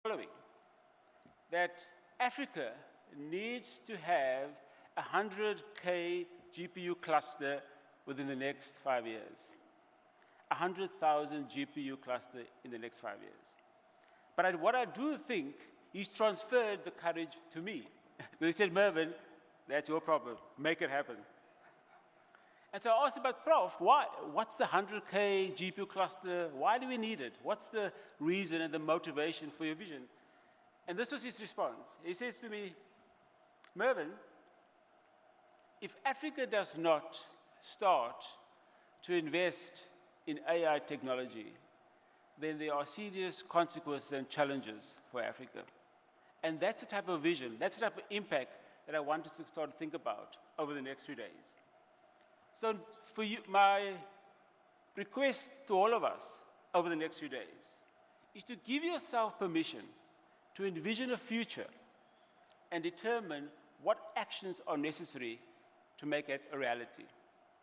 following, that Africa needs to have a 100K GPU cluster within the next 5 years. 100,000 GPU cluster in the next 5 years. But what I do think, he's transferred the courage to me. He said, Mervyn, that's your problem. Make it happen. And so I asked him, but Prof, what's the 100K GPU cluster? Why do we need it? What's the reason and the motivation for your vision? And this was his response. He says to me, Mervyn, if Africa does not start to invest in AI technology, then there are serious consequences and challenges for Africa. And that's the type of vision, that's the type of impact that I want us to start to think about over the next few days. So for you, my request to all of us over the next few days is to give yourself permission to envision a future and determine what actions are necessary to make it a reality.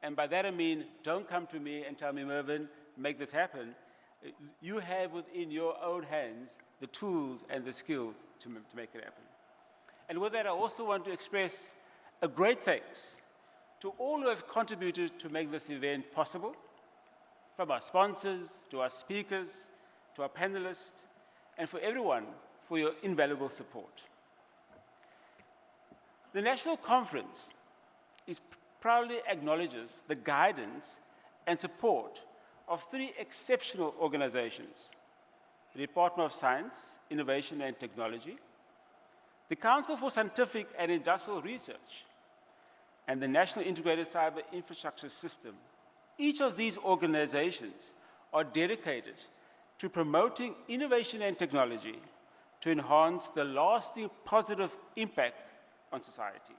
And by that I mean, don't come to me and tell me, Mervyn, make this happen. You have within your own hands the tools and the skills to make it happen. And with that, I also want to express a great thanks to all who have contributed to make this event possible, from our sponsors, to our speakers, to our panelists, and for everyone for your invaluable support. The National Conference proudly acknowledges the guidance and support of three exceptional organizations: the Department of Science, Innovation and Technology, the Council for Scientific and Industrial Research, and the National Integrated Cyber Infrastructure System. Each of these organizations are dedicated to promoting innovation and technology to enhance the lasting positive impact on society.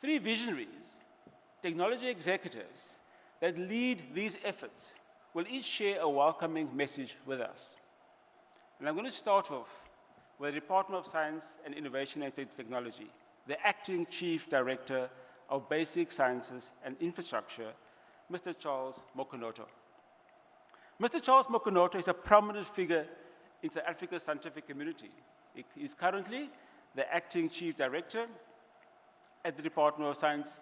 Three visionaries, technology executives that lead these efforts will each share a welcoming message with us. And I'm going to start off with the Department of Science and Innovation and Technology, the Acting Chief Director of Basic Sciences and Infrastructure, Mr. Charles Mokonoto. Mr. Charles Mokonoto is a prominent figure in South Africa's scientific community. He is currently the Acting Chief Director at the Department of Science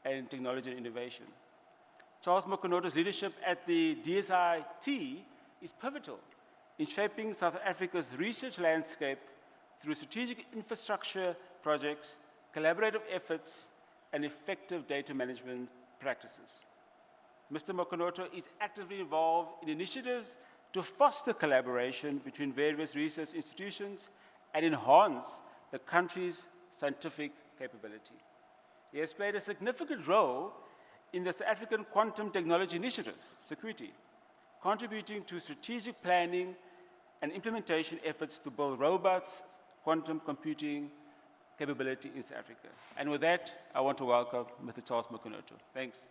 and Technology and Innovation. Charles Mokonoto's leadership at the DSIT is pivotal in shaping South Africa's research landscape through strategic infrastructure projects, collaborative efforts, and effective data management practices. Mr. Mokonoto is actively involved in initiatives to foster collaboration between various research institutions and enhance the country's scientific capability. He has played a significant role in the South African Quantum Technology Initiative, SECURITY, contributing to strategic planning and implementation efforts to build robust quantum computing capability in South Africa. And with that, I want to welcome Mr. Charles Mokonoto. Thanks.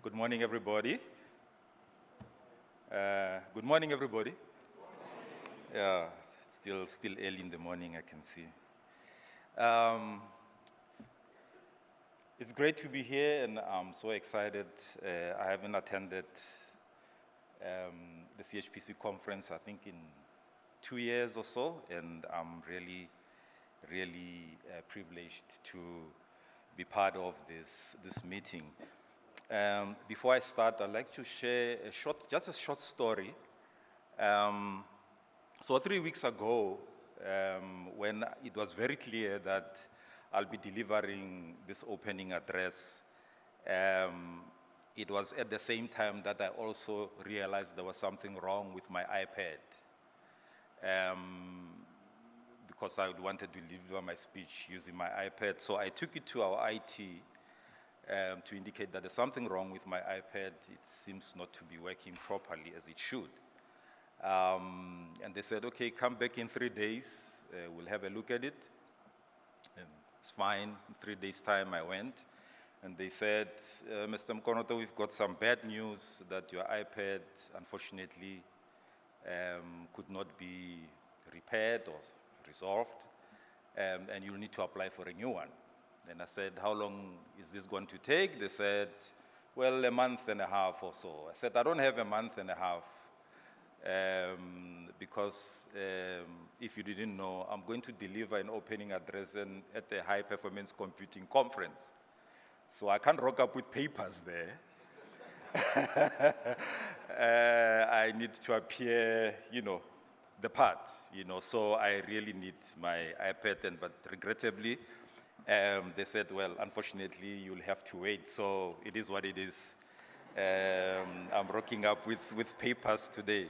Good morning, everybody. Good morning, everybody. Yeah, still early in the morning, I can see. It's great to be here, and I'm so excited. I haven't attended the CHPC conference, I think, in 2 years or so, and I'm really privileged to be part of this meeting. Before I start, I'd like to share just a short story. So 3 weeks ago, when it was very clear that I'll be delivering this opening address, it was at the same time that I also realized there was something wrong with my iPad, because I wanted to deliver my speech using my iPad. So I took it to our IT to indicate that there's something wrong with my iPad. It seems not to be working properly as it should. And they said, okay, come back in 3 days. We'll have a look at it. And it's fine. In 3 days' time, I went. And they said, Mr. Mokonoto, we've got some bad news that your iPad, unfortunately, could not be repaired or resolved, and you'll need to apply for a new one. And I said, how long is this going to take? They said, well, a month and a half or so. I said, I don't have a month and a half, because if you didn't know, I'm going to deliver an opening address at the High Performance Computing Conference. So I can't rock up with papers there. I need to appear, the part, so I really need my iPad, but regrettably, they said, well, unfortunately, you'll have to wait, so it is what it is. I'm rocking up with papers today.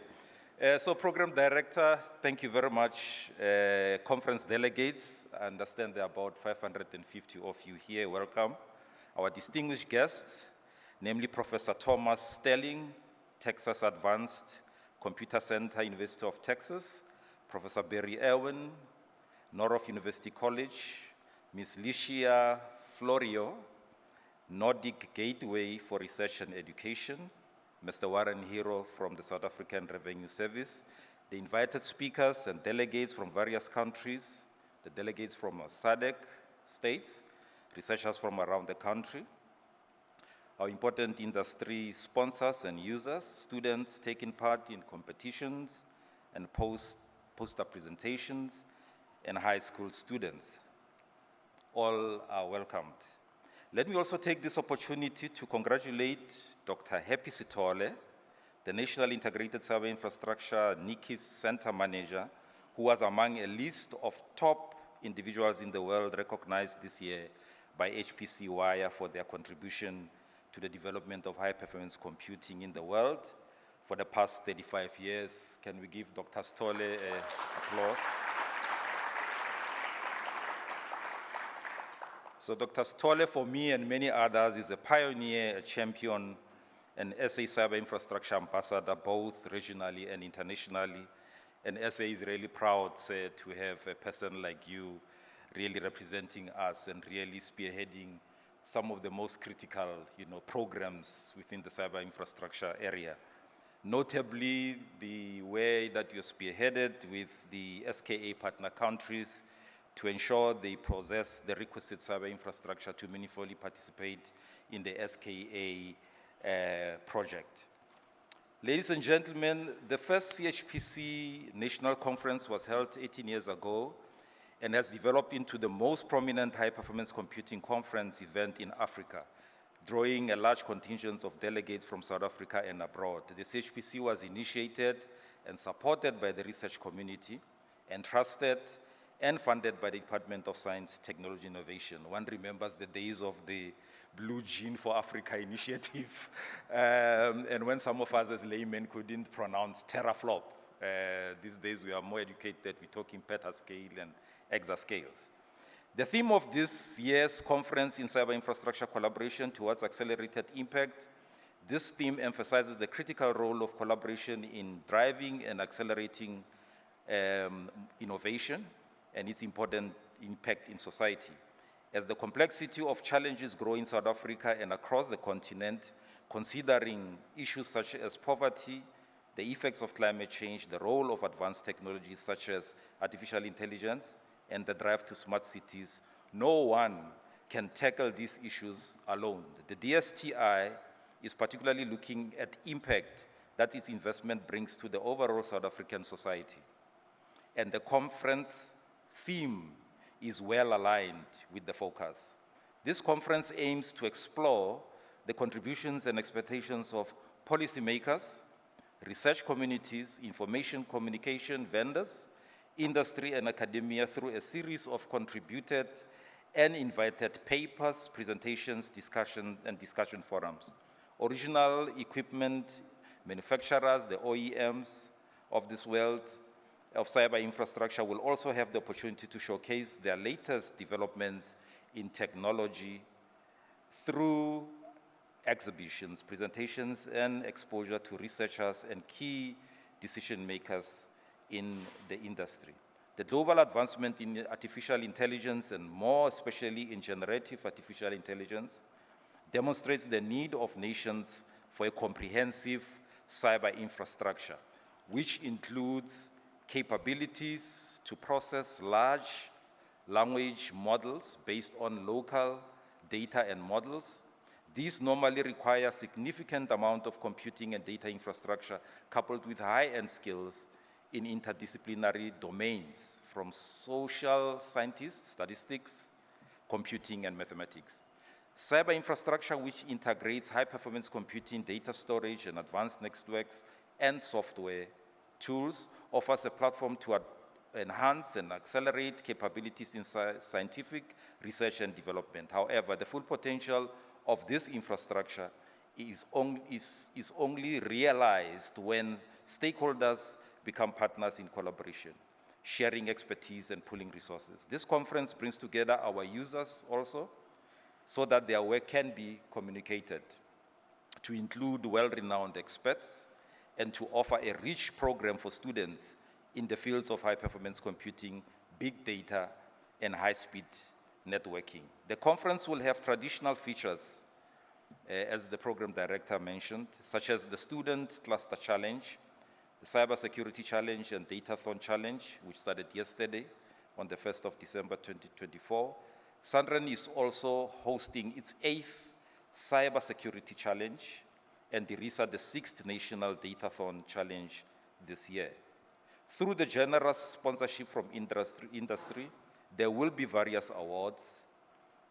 So Program Director, thank you very much. Conference delegates, I understand there are about 550 of you here, welcome. Our distinguished guests, namely Professor Thomas Stelling, Texas Advanced Computer Center, University of Texas, Professor Barry Irwin, Norfolk University College, Ms. Licia Florio, Nordic Gateway for Research and Education, Mr. Warren Hero from the South African Revenue Service, the invited speakers and delegates from various countries, the delegates from SADC states, researchers from around the country, our important industry sponsors and users, students taking part in competitions and poster presentations, and high school students. All are welcomed. Let me also take this opportunity to congratulate Dr. Happy Sithole, the National Integrated Survey Infrastructure NICIS Center Manager, who was among a list of top individuals in the world recognized this year by HPC Wire for their contribution to the development of high-performance computing in the world for the past 35 years. Can we give Dr. Sithole an applause? So Dr. Sithole, for me and many others, is a pioneer, a champion, an SA Cyber Infrastructure Ambassador, both regionally and internationally. And SA is really proud to have a person like you really representing us and really spearheading some of the most critical, programs within the cyber infrastructure area. Notably, the way that you're spearheaded with the SKA partner countries to ensure they possess the requisite cyber infrastructure to meaningfully participate in the SKA project. Ladies and gentlemen, the first CHPC National Conference was held 18 years ago and has developed into the most prominent high-performance computing conference event in Africa, drawing a large contingent of delegates from South Africa and abroad. The CHPC was initiated and supported by the research community, entrusted and funded by the Department of Science, Technology, Innovation. One remembers the days of the Blue Gene for Africa initiative, and when some of us as laymen couldn't pronounce teraflop. These days we are more educated, we're talking petascale and exascales. The theme of this year's conference in cyber infrastructure collaboration towards accelerated impact, this theme emphasizes the critical role of collaboration in driving and accelerating innovation and its important impact in society. As the complexity of challenges grow in South Africa and across the continent, considering issues such as poverty, the effects of climate change, the role of advanced technologies such as artificial intelligence, and the drive to smart cities, no one can tackle these issues alone. The DSTI is particularly looking at impact that its investment brings to the overall South African society. And the conference theme is well aligned with the focus. This conference aims to explore the contributions and expectations of policymakers, research communities, information communication vendors, industry and academia through a series of contributed and invited papers, presentations, discussion forums. Original equipment manufacturers, the OEMs of this world of cyber infrastructure will also have the opportunity to showcase their latest developments in technology through exhibitions, presentations, and exposure to researchers and key decision makers in the industry. The global advancement in artificial intelligence, and more especially in generative artificial intelligence, demonstrates the need of nations for a comprehensive cyber infrastructure, which includes capabilities to process large language models based on local data and models. These normally require significant amount of computing and data infrastructure coupled with high-end skills in interdisciplinary domains from social scientists, statistics, computing, and mathematics. Cyber infrastructure, which integrates high-performance computing, data storage, and advanced networks and software tools, offers a platform to enhance and accelerate capabilities in scientific research and development. However, the full potential of this infrastructure is only realized when stakeholders become partners in collaboration, sharing expertise and pooling resources. This conference brings together our users also so that their work can be communicated, to include well-renowned experts, and to offer a rich program for students in the fields of high-performance computing, big data, and high-speed networking. The conference will have traditional features, as the program director mentioned, such as the Student Cluster Challenge, the Cybersecurity Challenge and Datathon Challenge, which started yesterday on the 1st of December 2024. Sandton is also hosting its 8th Cybersecurity Challenge, and DIRISA the 6th National Datathon Challenge this year. Through the generous sponsorship from industry, there will be various awards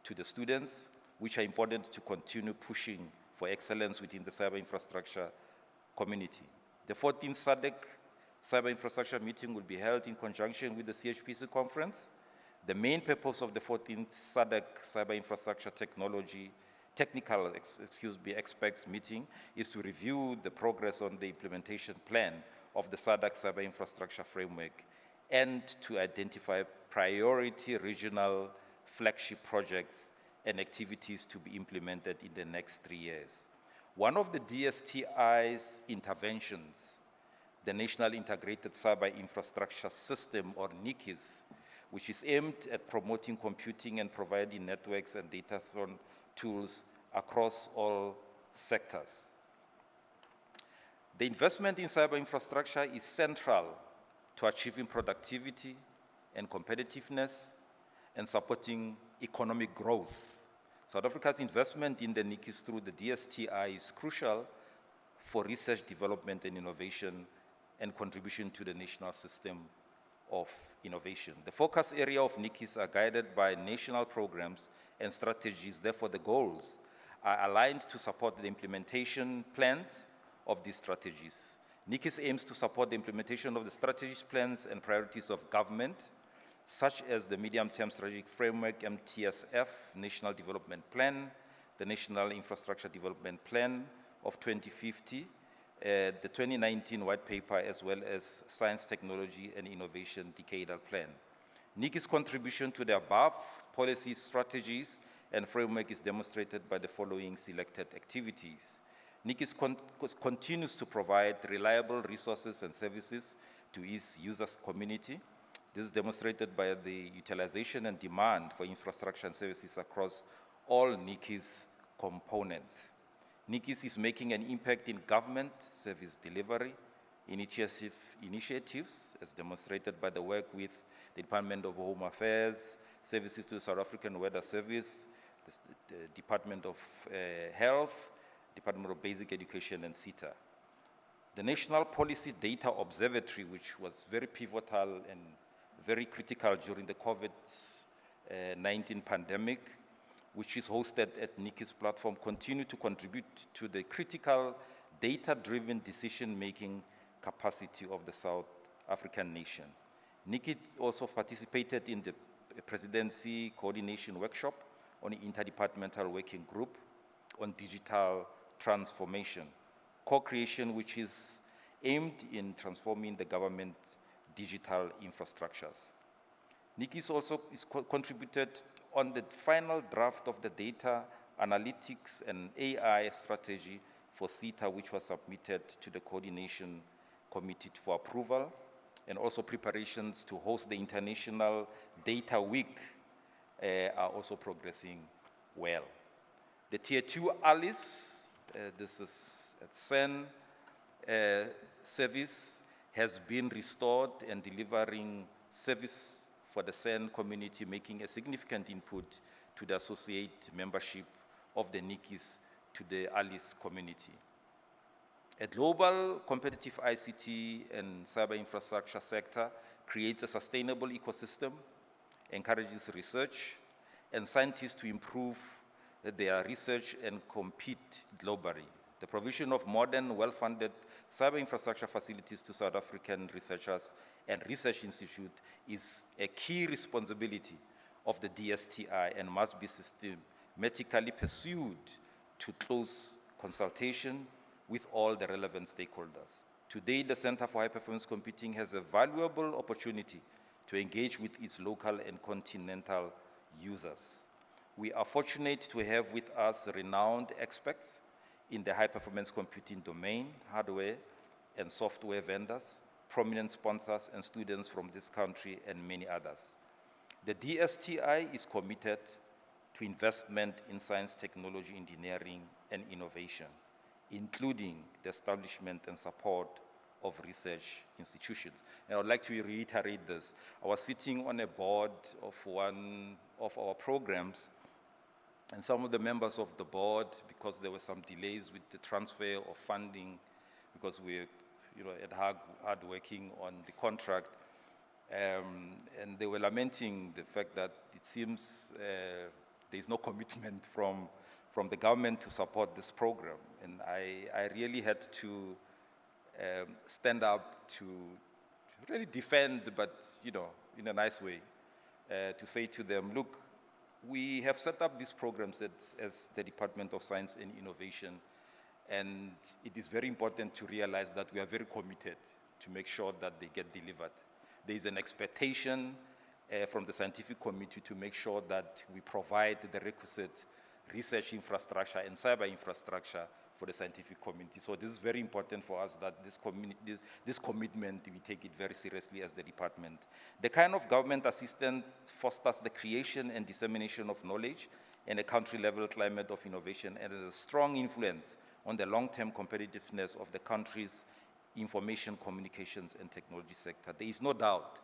to the students, which are important to continue pushing for excellence within the cyber infrastructure community. The 14th SADC Cyber Infrastructure Meeting will be held in conjunction with the CHPC conference. The main purpose of the 14th SADC Cyber Infrastructure Technical Experts Meeting is to review the progress on the implementation plan of the SADC Cyber Infrastructure Framework and to identify priority regional flagship projects and activities to be implemented in the next 3 years. One of the DSTI's interventions, the National Integrated Cyber Infrastructure System, or NICIS, which is aimed at promoting computing and providing networks and data tools across all sectors. The investment in cyber infrastructure is central to achieving productivity and competitiveness and supporting economic growth. South Africa's investment in the NICIS through the DSTI is crucial for research, development, and innovation and contribution to the national system of innovation. The focus area of NICIS are guided by national programs and strategies. Therefore, the goals are aligned to support the implementation plans of these strategies. NICIS aims to support the implementation of the strategies, plans, and priorities of government, such as the Medium-Term Strategic Framework, MTSF, National Development Plan, the National Infrastructure Development Plan of 2050, the 2019 White Paper, as well as Science, Technology, and Innovation Decadal Plan. NICI's contribution to the above policy strategies and framework is demonstrated by the following selected activities. NICIS continues to provide reliable resources and services to its users' community. This is demonstrated by the utilization and demand for infrastructure and services across all NICI's components. NICIS is making an impact in government service delivery initiatives, as demonstrated by the work with the Department of Home Affairs, services to the South African Weather Service, the Department of Health, Department of Basic Education, and CETA. The National Policy Data Observatory, which was very pivotal and very critical during the COVID-19 pandemic, which is hosted at NICI's platform, continue to contribute to the critical data-driven decision-making capacity of the South African nation. NICI also participated in the Presidency Coordination Workshop on the Interdepartmental Working Group on Digital Transformation, co-creation which is aimed in transforming the government digital infrastructures. NICI also contributed on the final draft of the data analytics and AI strategy for CETA, which was submitted to the Coordination Committee for approval, and also preparations to host the International Data Week are also progressing well. The Tier 2 ALICE, this is at CEN service, has been restored and delivering service for the SAN community, making a significant input to the associate membership of the NICIs to the ALICE community. A global competitive ICT and cyber infrastructure sector creates a sustainable ecosystem, encourages research, and scientists to improve their research and compete globally. The provision of modern, well-funded cyber infrastructure facilities to South African researchers and research institutes is a key responsibility of the DSTI and must be systematically pursued to close consultation with all the relevant stakeholders. Today, the Center for High Performance Computing has a valuable opportunity to engage with its local and continental users. We are fortunate to have with us renowned experts in the high-performance computing domain, hardware and software vendors, prominent sponsors and students from this country, and many others. The DSTI is committed to investment in science, technology, engineering, and innovation, including the establishment and support of research institutions. And I would like to reiterate this. I was sitting on a board of one of our programs, and some of the members of the board, because there were some delays with the transfer of funding, because we're hard working on the contract, and they were lamenting the fact that it seems there is no commitment from the government to support this program. And I really had to stand up to really defend, but in a nice way, to say to them, look, we have set up these programs as the Department of Science and Innovation, and it is very important to realize that we are very committed to make sure that they get delivered. There is an expectation from the scientific community to make sure that we provide the requisite research infrastructure and cyber infrastructure for the scientific community. So this is very important for us, that this commitment, we take it very seriously as the department. The kind of government assistance fosters the creation and dissemination of knowledge and a country-level climate of innovation, and has a strong influence on the long-term competitiveness of the country's information, communications, and technology sector. There is no doubt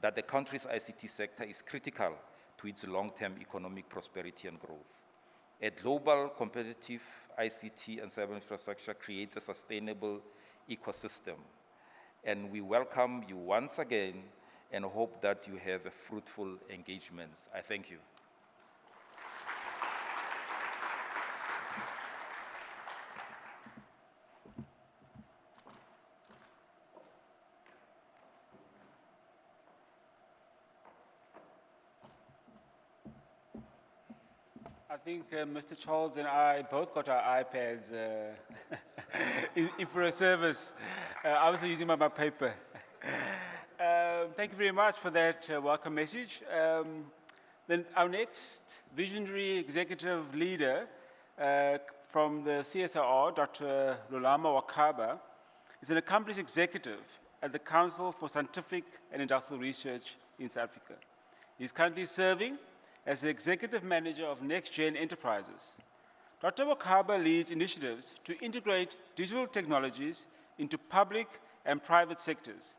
that the country's ICT sector is critical to its long-term economic prosperity and growth. A global competitive ICT and cyber infrastructure creates a sustainable ecosystem. And we welcome you once again and hope that you have a fruitful engagement. I thank you. I think Mr. Charles and I both got our iPads in for a service. I was using my paper. Thank you very much for that welcome message. Then our next visionary executive leader from the CSIR, Dr. Lulama Wakaba, is an accomplished executive at the Council for Scientific and Industrial Research in South Africa. He's currently serving as the Executive Manager of NextGen Enterprises. Dr. Wakaba leads initiatives to integrate digital technologies into public and private sectors,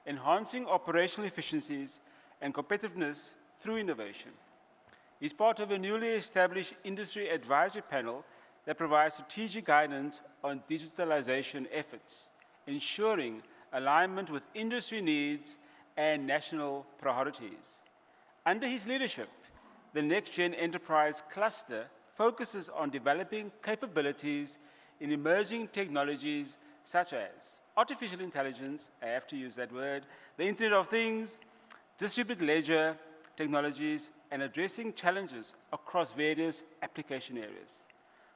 enhancing operational efficiencies and competitiveness through innovation. He's part of a newly established industry advisory panel that provides strategic guidance on digitalization efforts, ensuring alignment with industry needs and national priorities. Under his leadership, the NextGen Enterprise Cluster focuses on developing capabilities in emerging technologies such as artificial intelligence, I have to use that word, the Internet of Things, distributed ledger technologies, and addressing challenges across various application areas.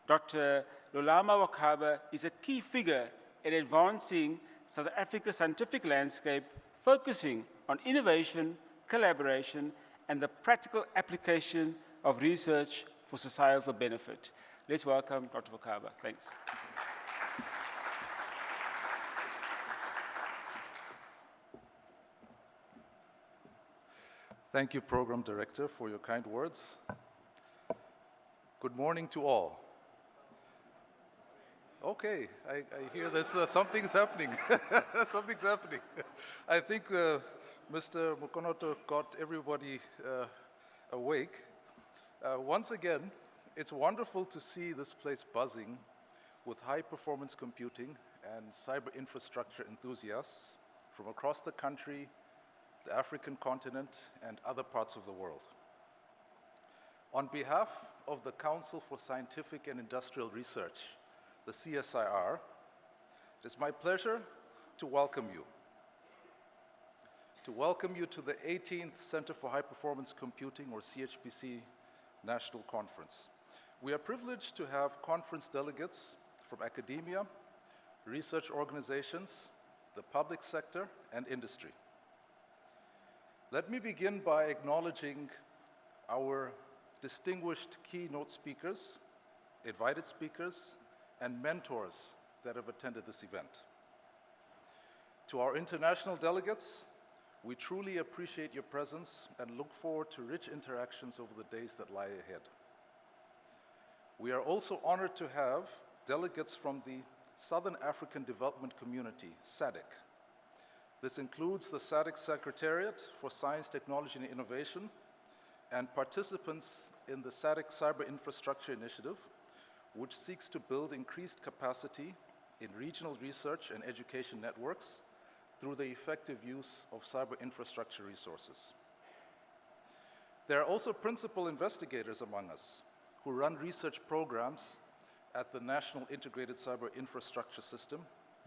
Dr. Lulama Wakaba is a key figure in advancing South Africa's scientific landscape, focusing on innovation, collaboration, and the practical application of research for societal benefit. Let's welcome Dr. Wakaba. Thanks. Thank you, Program Director, for your kind words. Good morning to all. Okay, I hear there's something's happening. Something's happening. I think Mr. Mukonoto got everybody awake. Once again, it's wonderful to see this place buzzing with high-performance computing and cyber infrastructure enthusiasts from across the country, the African continent, and other parts of the world. On behalf of the Council for Scientific and Industrial Research, the CSIR, it is my pleasure to welcome you. To welcome you to the 18th Center for High Performance Computing, or CHPC, National Conference. We are privileged to have conference delegates from academia, research organizations, the public sector, and industry. Let me begin by acknowledging our distinguished keynote speakers, invited speakers, and mentors that have attended this event. To our international delegates, we truly appreciate your presence and look forward to rich interactions over the days that lie ahead. We are also honored to have delegates from the Southern African Development Community, SADC. This includes the SADC Secretariat for Science, Technology, and Innovation, and participants in the SADC Cyber Infrastructure Initiative, which seeks to build increased capacity in regional research and education networks through the effective use of cyber infrastructure resources. There are also principal investigators among us who run research programs at the National Integrated Cyber Infrastructure System,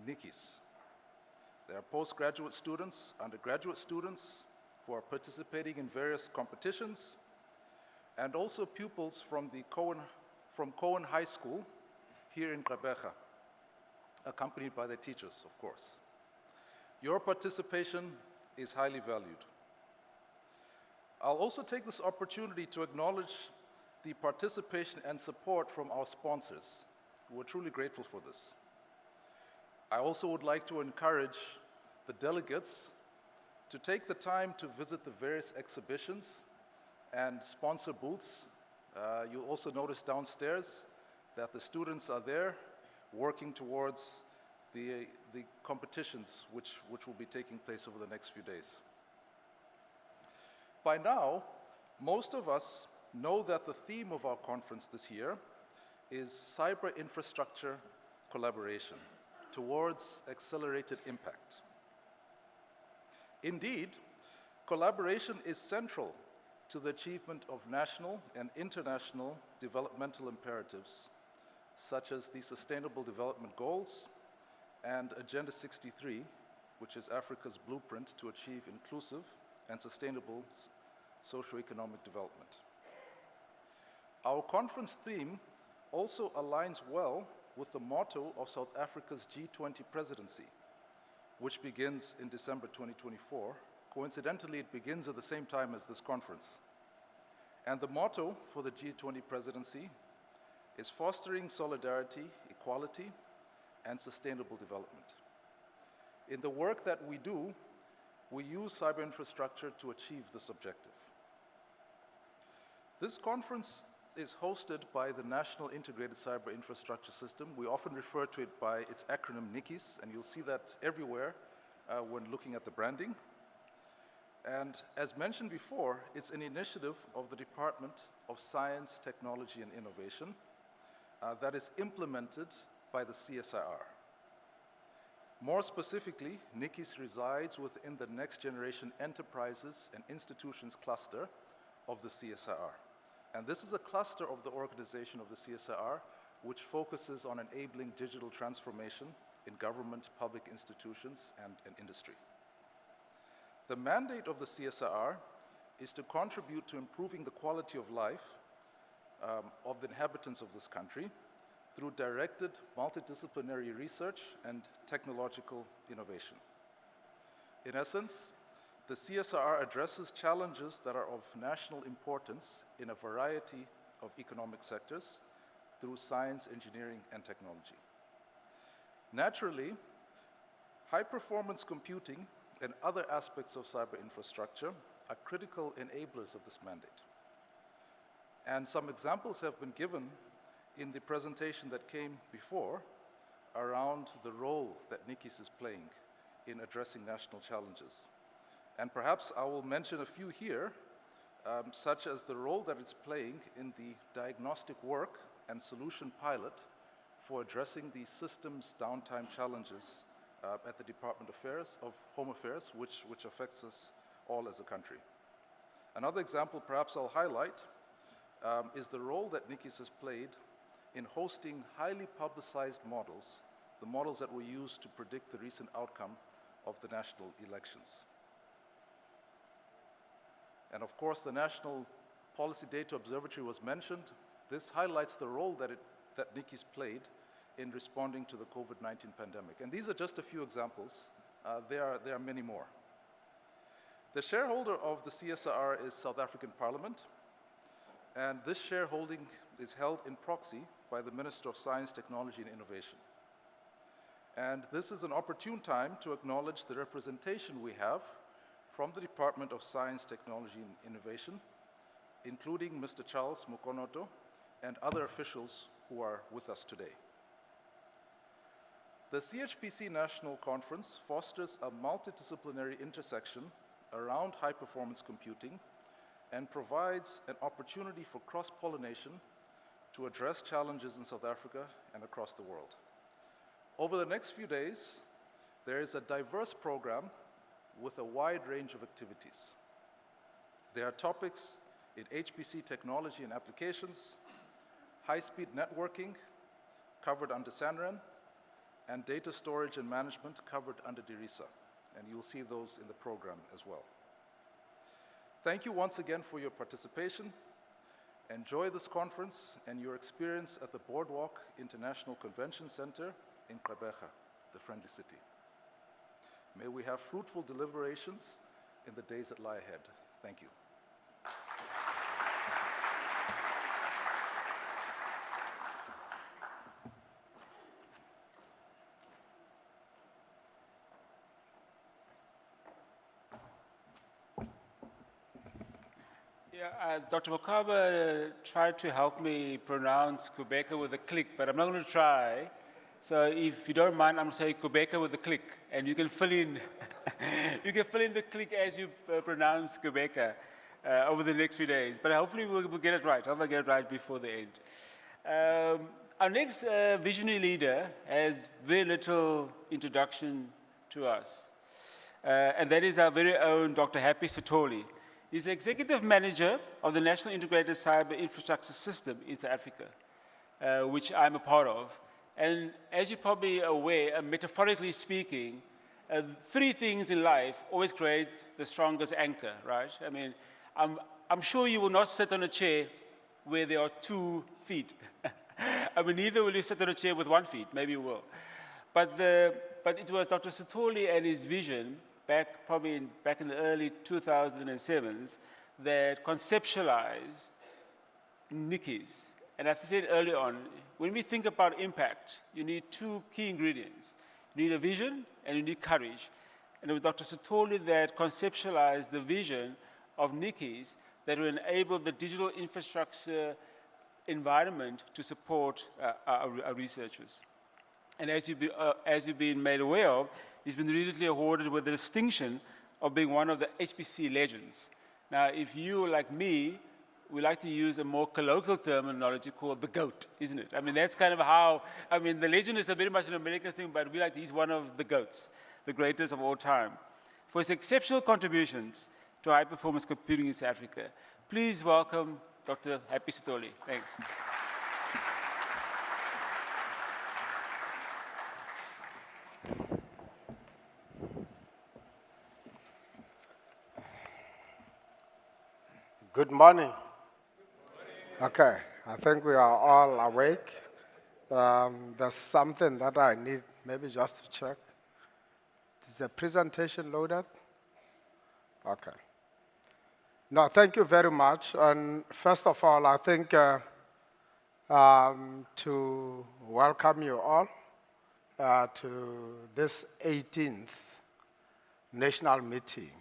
NICIS. There are postgraduate students, undergraduate students who are participating in various competitions, and also pupils from Cohen High School here in Gqeberha, accompanied by their teachers, of course. Your participation is highly valued. I'll also take this opportunity to acknowledge the participation and support from our sponsors. We're truly grateful for this. I also would like to encourage the delegates to take the time to visit the various exhibitions and sponsor booths. You'll also notice downstairs that the students are there working towards the competitions which will be taking place over the next few days. By now, most of us know that the theme of our conference this year is cyber infrastructure collaboration towards accelerated impact. Indeed, collaboration is central to the achievement of national and international developmental imperatives, such as the Sustainable Development Goals and Agenda 63, which is Africa's blueprint to achieve inclusive and sustainable socioeconomic development. Our conference theme also aligns well with the motto of South Africa's G20 presidency, which begins in December 2024. Coincidentally, it begins at the same time as this conference. And the motto for the G20 presidency is fostering solidarity, equality, and sustainable development. In the work that we do, we use cyber infrastructure to achieve this objective. This conference is hosted by the National Integrated Cyber Infrastructure System. We often refer to it by its acronym NICIS, and you'll see that everywhere when looking at the branding. And as mentioned before, it's an initiative of the Department of Science, Technology, and Innovation that is implemented by the CSIR. More specifically, NICIS resides within the Next Generation Enterprises and Institutions cluster of the CSIR. And this is a cluster of the organization of the CSIR which focuses on enabling digital transformation in government, public institutions, and industry. The mandate of the CSIR is to contribute to improving the quality of life of the inhabitants of this country through directed multidisciplinary research and technological innovation. In essence, the CSIR addresses challenges that are of national importance in a variety of economic sectors through science, engineering, and technology. Naturally, high-performance computing and other aspects of cyber infrastructure are critical enablers of this mandate. And some examples have been given in the presentation that came before around the role that NICIS is playing in addressing national challenges. And perhaps I will mention a few here, such as the role that it's playing in the diagnostic work and solution pilot for addressing the systems downtime challenges at the Department of Home Affairs, which affects us all as a country. Another example perhaps I'll highlight is the role that NICIS has played in hosting highly publicized models, the models that were used to predict the recent outcome of the national elections. And of course, the National Policy Data Observatory was mentioned. This highlights the role that NICIS played in responding to the COVID-19 pandemic. And these are just a few examples. There are many more. The shareholder of the CSIR is South African Parliament, and this shareholding is held in proxy by the Minister of Science, Technology and Innovation. And this is an opportune time to acknowledge the representation we have from the Department of Science, Technology and Innovation, including Mr. Charles Mukonoto and other officials who are with us today. The CHPC National Conference fosters a multidisciplinary intersection around high-performance computing and provides an opportunity for cross-pollination to address challenges in South Africa and across the world. Over the next few days, there is a diverse program with a wide range of activities. There are topics in HPC technology and applications, high-speed networking, covered under SANRAN, and data storage and management covered under DIRISA. And you'll see those in the program as well. Thank you once again for your participation. Enjoy this conference and your experience at the Boardwalk International Convention Center in Gqeberha, the friendly city. May we have fruitful deliberations in the days that lie ahead. Thank you. Yeah, Dr. Mokaba tried to help me pronounce Gqeberha with a click, but I'm not going to try. So if you don't mind, I'm going to say Gqeberha with a click, and you can fill in, you can fill in the click as you pronounce Gqeberha over the next few days. But hopefully we'll get it right. Hopefully I'll get it right before the end. Our next visionary leader has very little introduction to us, and that is our very own Dr. Happy Sithole. He's the Executive Manager of the National Integrated Cyber Infrastructure System in South Africa, which I'm a part of. And as you're probably aware, metaphorically speaking, three things in life always create the strongest anchor, right? I mean, I'm sure you will not sit on a chair where there are 2 feet. I mean, neither will you sit on a chair with 1 feet. Maybe you will. But it was Dr. Sithole and his vision back in the early 2007s that conceptualized NICIS. And as I said early on, when we think about impact, you need 2 key ingredients. You need a vision and you need courage. And it was Dr. Sithole that conceptualized the vision of NICIS that will enable the digital infrastructure environment to support our researchers. And as you've been made aware of, he's been recently awarded with the distinction of being one of the HPC legends. Now, if you, like me, we like to use a more colloquial terminology called the GOAT, isn't it? I mean, that's kind of how, I mean, the legend is a very much an American thing, but we like, he's one of the GOATs, the greatest of all time. For his exceptional contributions to high-performance computing in South Africa, please welcome Dr. Happy Sithole. Thanks. Good morning. Okay, I think we are all awake. There's something that I need maybe just to check. Is the presentation loaded? Okay. No, thank you very much. And first of all, I think to welcome you all to this 18th national meeting.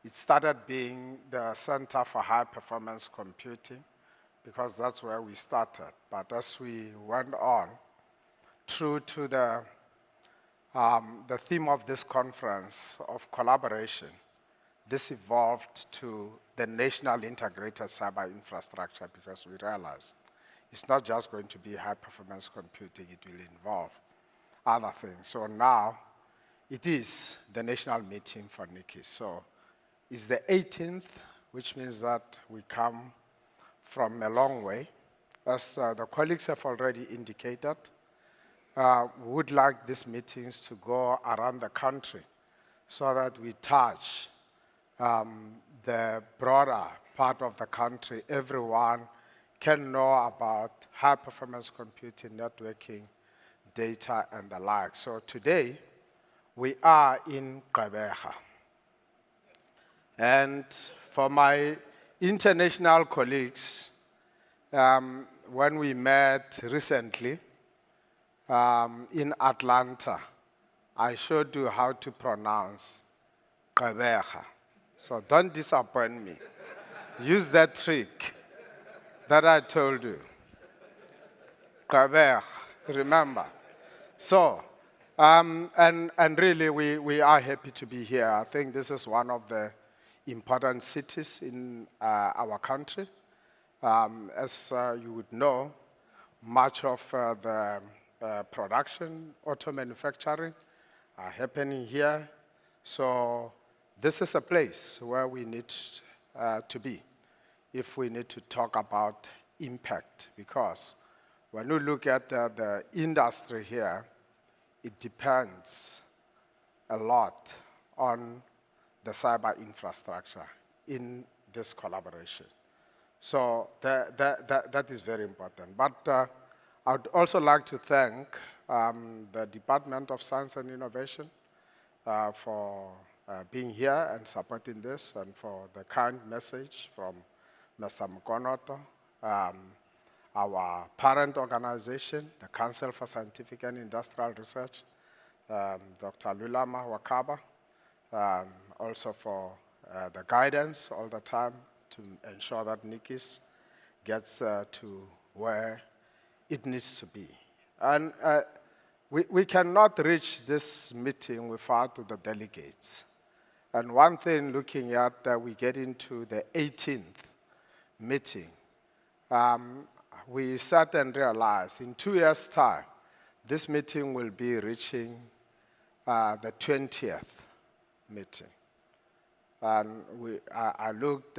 It started being the Center for High Performance Computing because that's where we started. But as we went on, true to the theme of this conference of collaboration, this evolved to the National Integrated Cyber Infrastructure because we realized it's not just going to be high-performance computing, it will involve other things. So now, it is the national meeting for NICI. So it's the 18th, which means that we come from a long way. As the colleagues have already indicated, we would like these meetings to go around the country so that we touch the broader part of the country. Everyone can know about high-performance computing, networking, data, and the like. So today, we are in Gqeberha. And for my international colleagues, when we met recently in Atlanta, I showed you how to pronounce Gqeberha. So don't disappoint me. Use that trick that I told you. Gqeberha, remember. So, and really we are happy to be here. I think this is one of the important cities in our country. As you would know, much of the production, auto manufacturing are happening here. So this is a place where we need to be if we need to talk about impact, because when you look at the industry here, it depends a lot on the cyber infrastructure in this collaboration. So that is very important. But I would also like to thank the Department of Science and Innovation for being here and supporting this, and for the kind message from Mr. Mkonoto, our parent organization, the Council for Scientific and Industrial Research, Dr. Lulama Wakaba, also for the guidance all the time to ensure that NICIS gets to where it needs to be. And we cannot reach this meeting without the delegates. And one thing, looking at we get into the 18th meeting, we sat and realized in 2 years' time, this meeting will be reaching the 20th meeting. And I looked,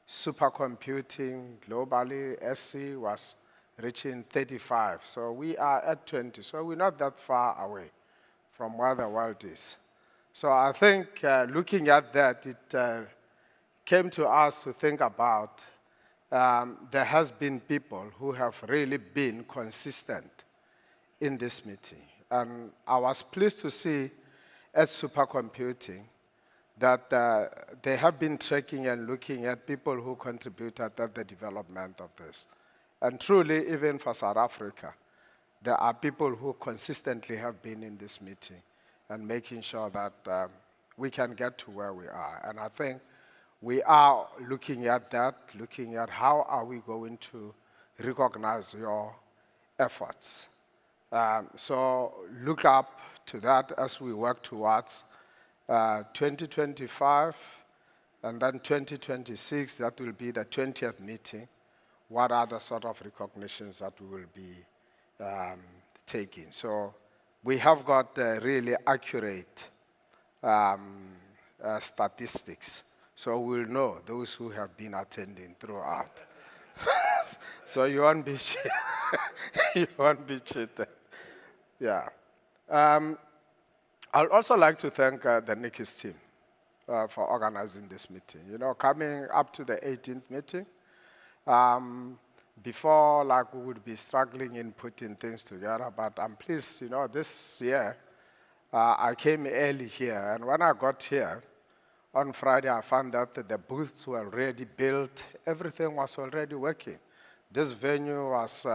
supercomputing globally, SC was reaching 35. So we are at 20. So we're not that far away from where the world is. So I think looking at that, it came to us to think about there has been people who have really been consistent in this meeting. And I was pleased to see at supercomputing that they have been tracking and looking at people who contributed at the development of this. And truly, even for South Africa, there are people who consistently have been in this meeting and making sure that we can get to where we are. And I think we are looking at that, looking at how are we going to recognize your efforts. So look up to that as we work towards 2025, and then 2026, that will be the 20th meeting. What are the sort of recognitions that we will be taking? So we have got really accurate statistics. So we'll know those who have been attending throughout. So you won't be you won't be cheated. Yeah. I'd also like to thank the NICIS team for organizing this meeting. You know, coming up to the 18th meeting, before, like, we would be struggling in putting things together, but I'm pleased, you know, this year, I came early here, and when I got here, on Friday, I found that the booths were already built. Everything was already working. This venue was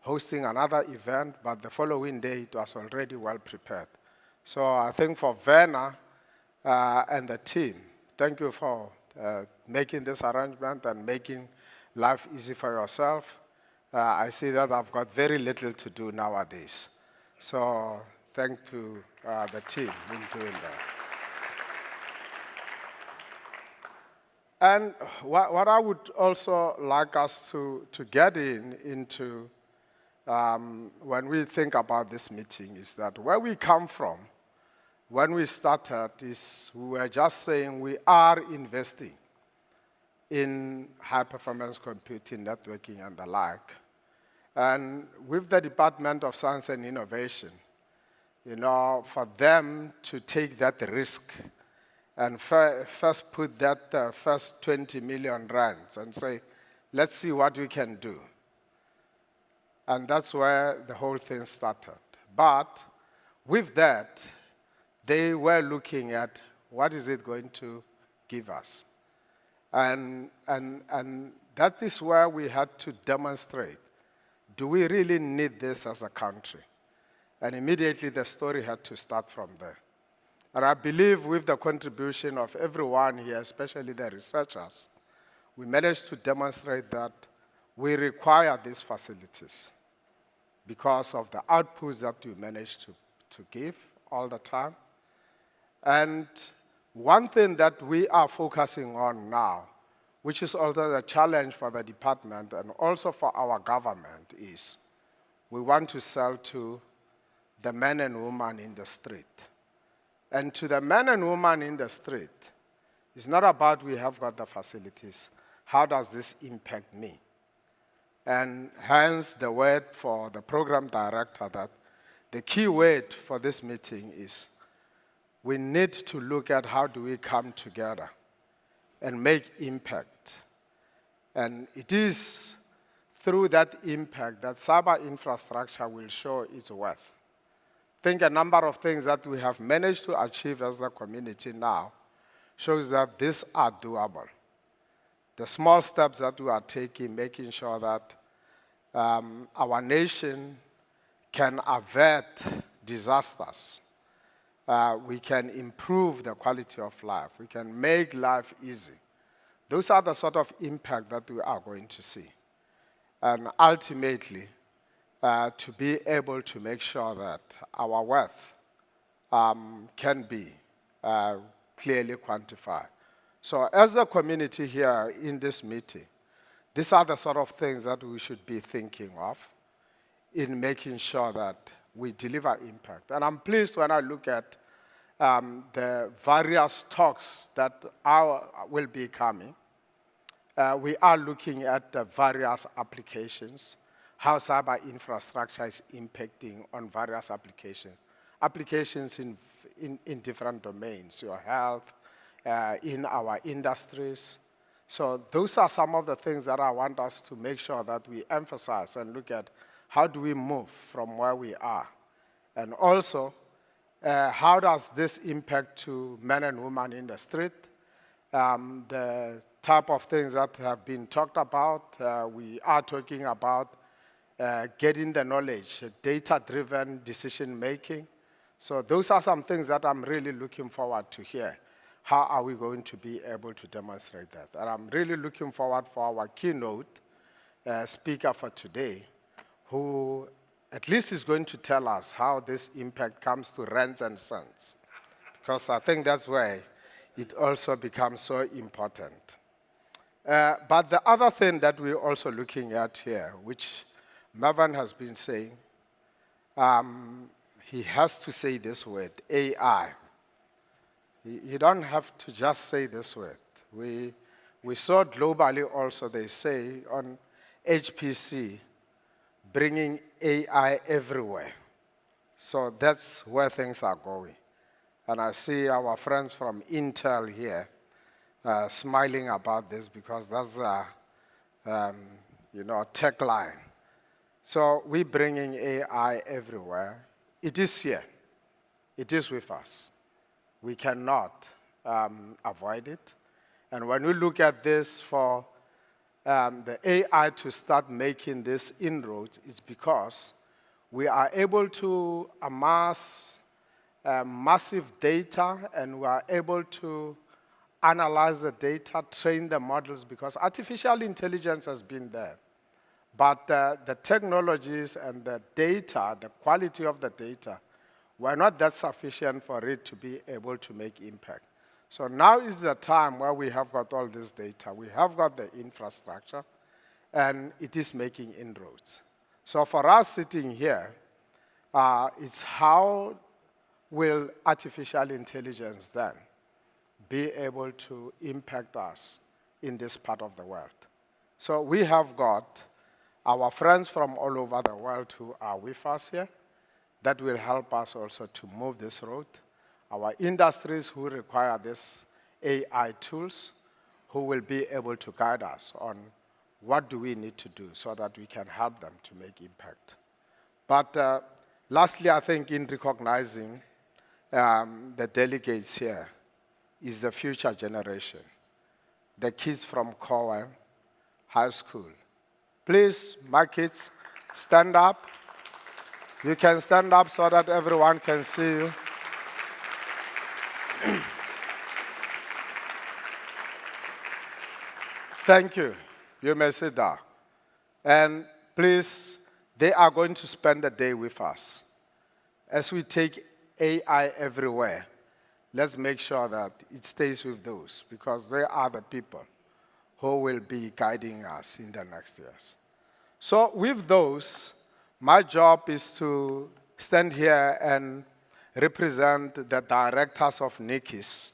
hosting another event, but the following day, it was already well prepared. So I think for Werner and the team, thank you for making this arrangement and making life easy for yourself. I see that I've got very little to do nowadays. So thank to the team in doing that. And what I would also like us to get into when we think about this meeting is that where we come from, when we started, is we were just saying we are investing in high-performance computing, networking, and the like. And with the Department of Science and Innovation, for them to take that risk and first put that first 20 million rands and say, let's see what we can do. And that's where the whole thing started. But with that, they were looking at what is it going to give us. And that is where we had to demonstrate, do we really need this as a country? And immediately the story had to start from there. And I believe with the contribution of everyone here, especially the researchers, we managed to demonstrate that we require these facilities because of the outputs that we managed to give all the time. And one thing that we are focusing on now, which is also the challenge for the department and also for our government, is we want to sell to the men and women in the street. And to the men and women in the street, it's not about we have got the facilities. How does this impact me? And hence the word for the program director that the key word for this meeting is we need to look at how do we come together and make impact. And it is through that impact that cyber infrastructure will show its worth. I think a number of things that we have managed to achieve as a community now shows that these are doable. The small steps that we are taking, making sure that our nation can avert disasters. We can improve the quality of life. We can make life easy. Those are the sort of impact that we are going to see. And ultimately, to be able to make sure that our worth can be clearly quantified. So as a community here in this meeting, these are the sort of things that we should be thinking of in making sure that we deliver impact. And I'm pleased when I look at the various talks that will be coming. We are looking at the various applications, how cyber infrastructure is impacting on various applications. Applications in different domains, your health, in our industries. So those are some of the things that I want us to make sure that we emphasize and look at how do we move from where we are. And also, how does this impact to men and women in the street? The type of things that have been talked about, we are talking about getting the knowledge, data-driven decision-making. So those are some things that I'm really looking forward to hear. How are we going to be able to demonstrate that? And I'm really looking forward for our keynote speaker for today, who at least is going to tell us how this impact comes to rands and cents. Because I think that's where it also becomes so important. But the other thing that we're also looking at here, which Mervyn has been saying, he has to say this word, AI. You don't have to just say this word. We saw globally also, they say, on HPC, bringing AI everywhere. So that's where things are going. And I see our friends from Intel here smiling about this because that's a tech line. So we're bringing AI everywhere. It is here. It is with us. We cannot avoid it. And when we look at this for the AI to start making this inroads, it's because we are able to amass massive data, and we are able to analyze the data, train the models, because artificial intelligence has been there. But the technologies and the data, the quality of the data, were not that sufficient for it to be able to make impact. So now is the time where we have got all this data. We have got the infrastructure, and it is making inroads. So for us sitting here, it's how will artificial intelligence then be able to impact us in this part of the world? So we have got our friends from all over the world who are with us here that will help us also to move this road. Our industries who require these AI tools who will be able to guide us on what do we need to do so that we can help them to make impact. But lastly, I think in recognizing the delegates here is the future generation, the kids from Cowan High School. Please, my kids, stand up. You can stand up so that everyone can see you. Thank you. You may sit down. And please, they are going to spend the day with us. As we take AI everywhere, let's make sure that it stays with those, because they are the people who will be guiding us in the next years. So with those, my job is to stand here and represent the directors of NICIS.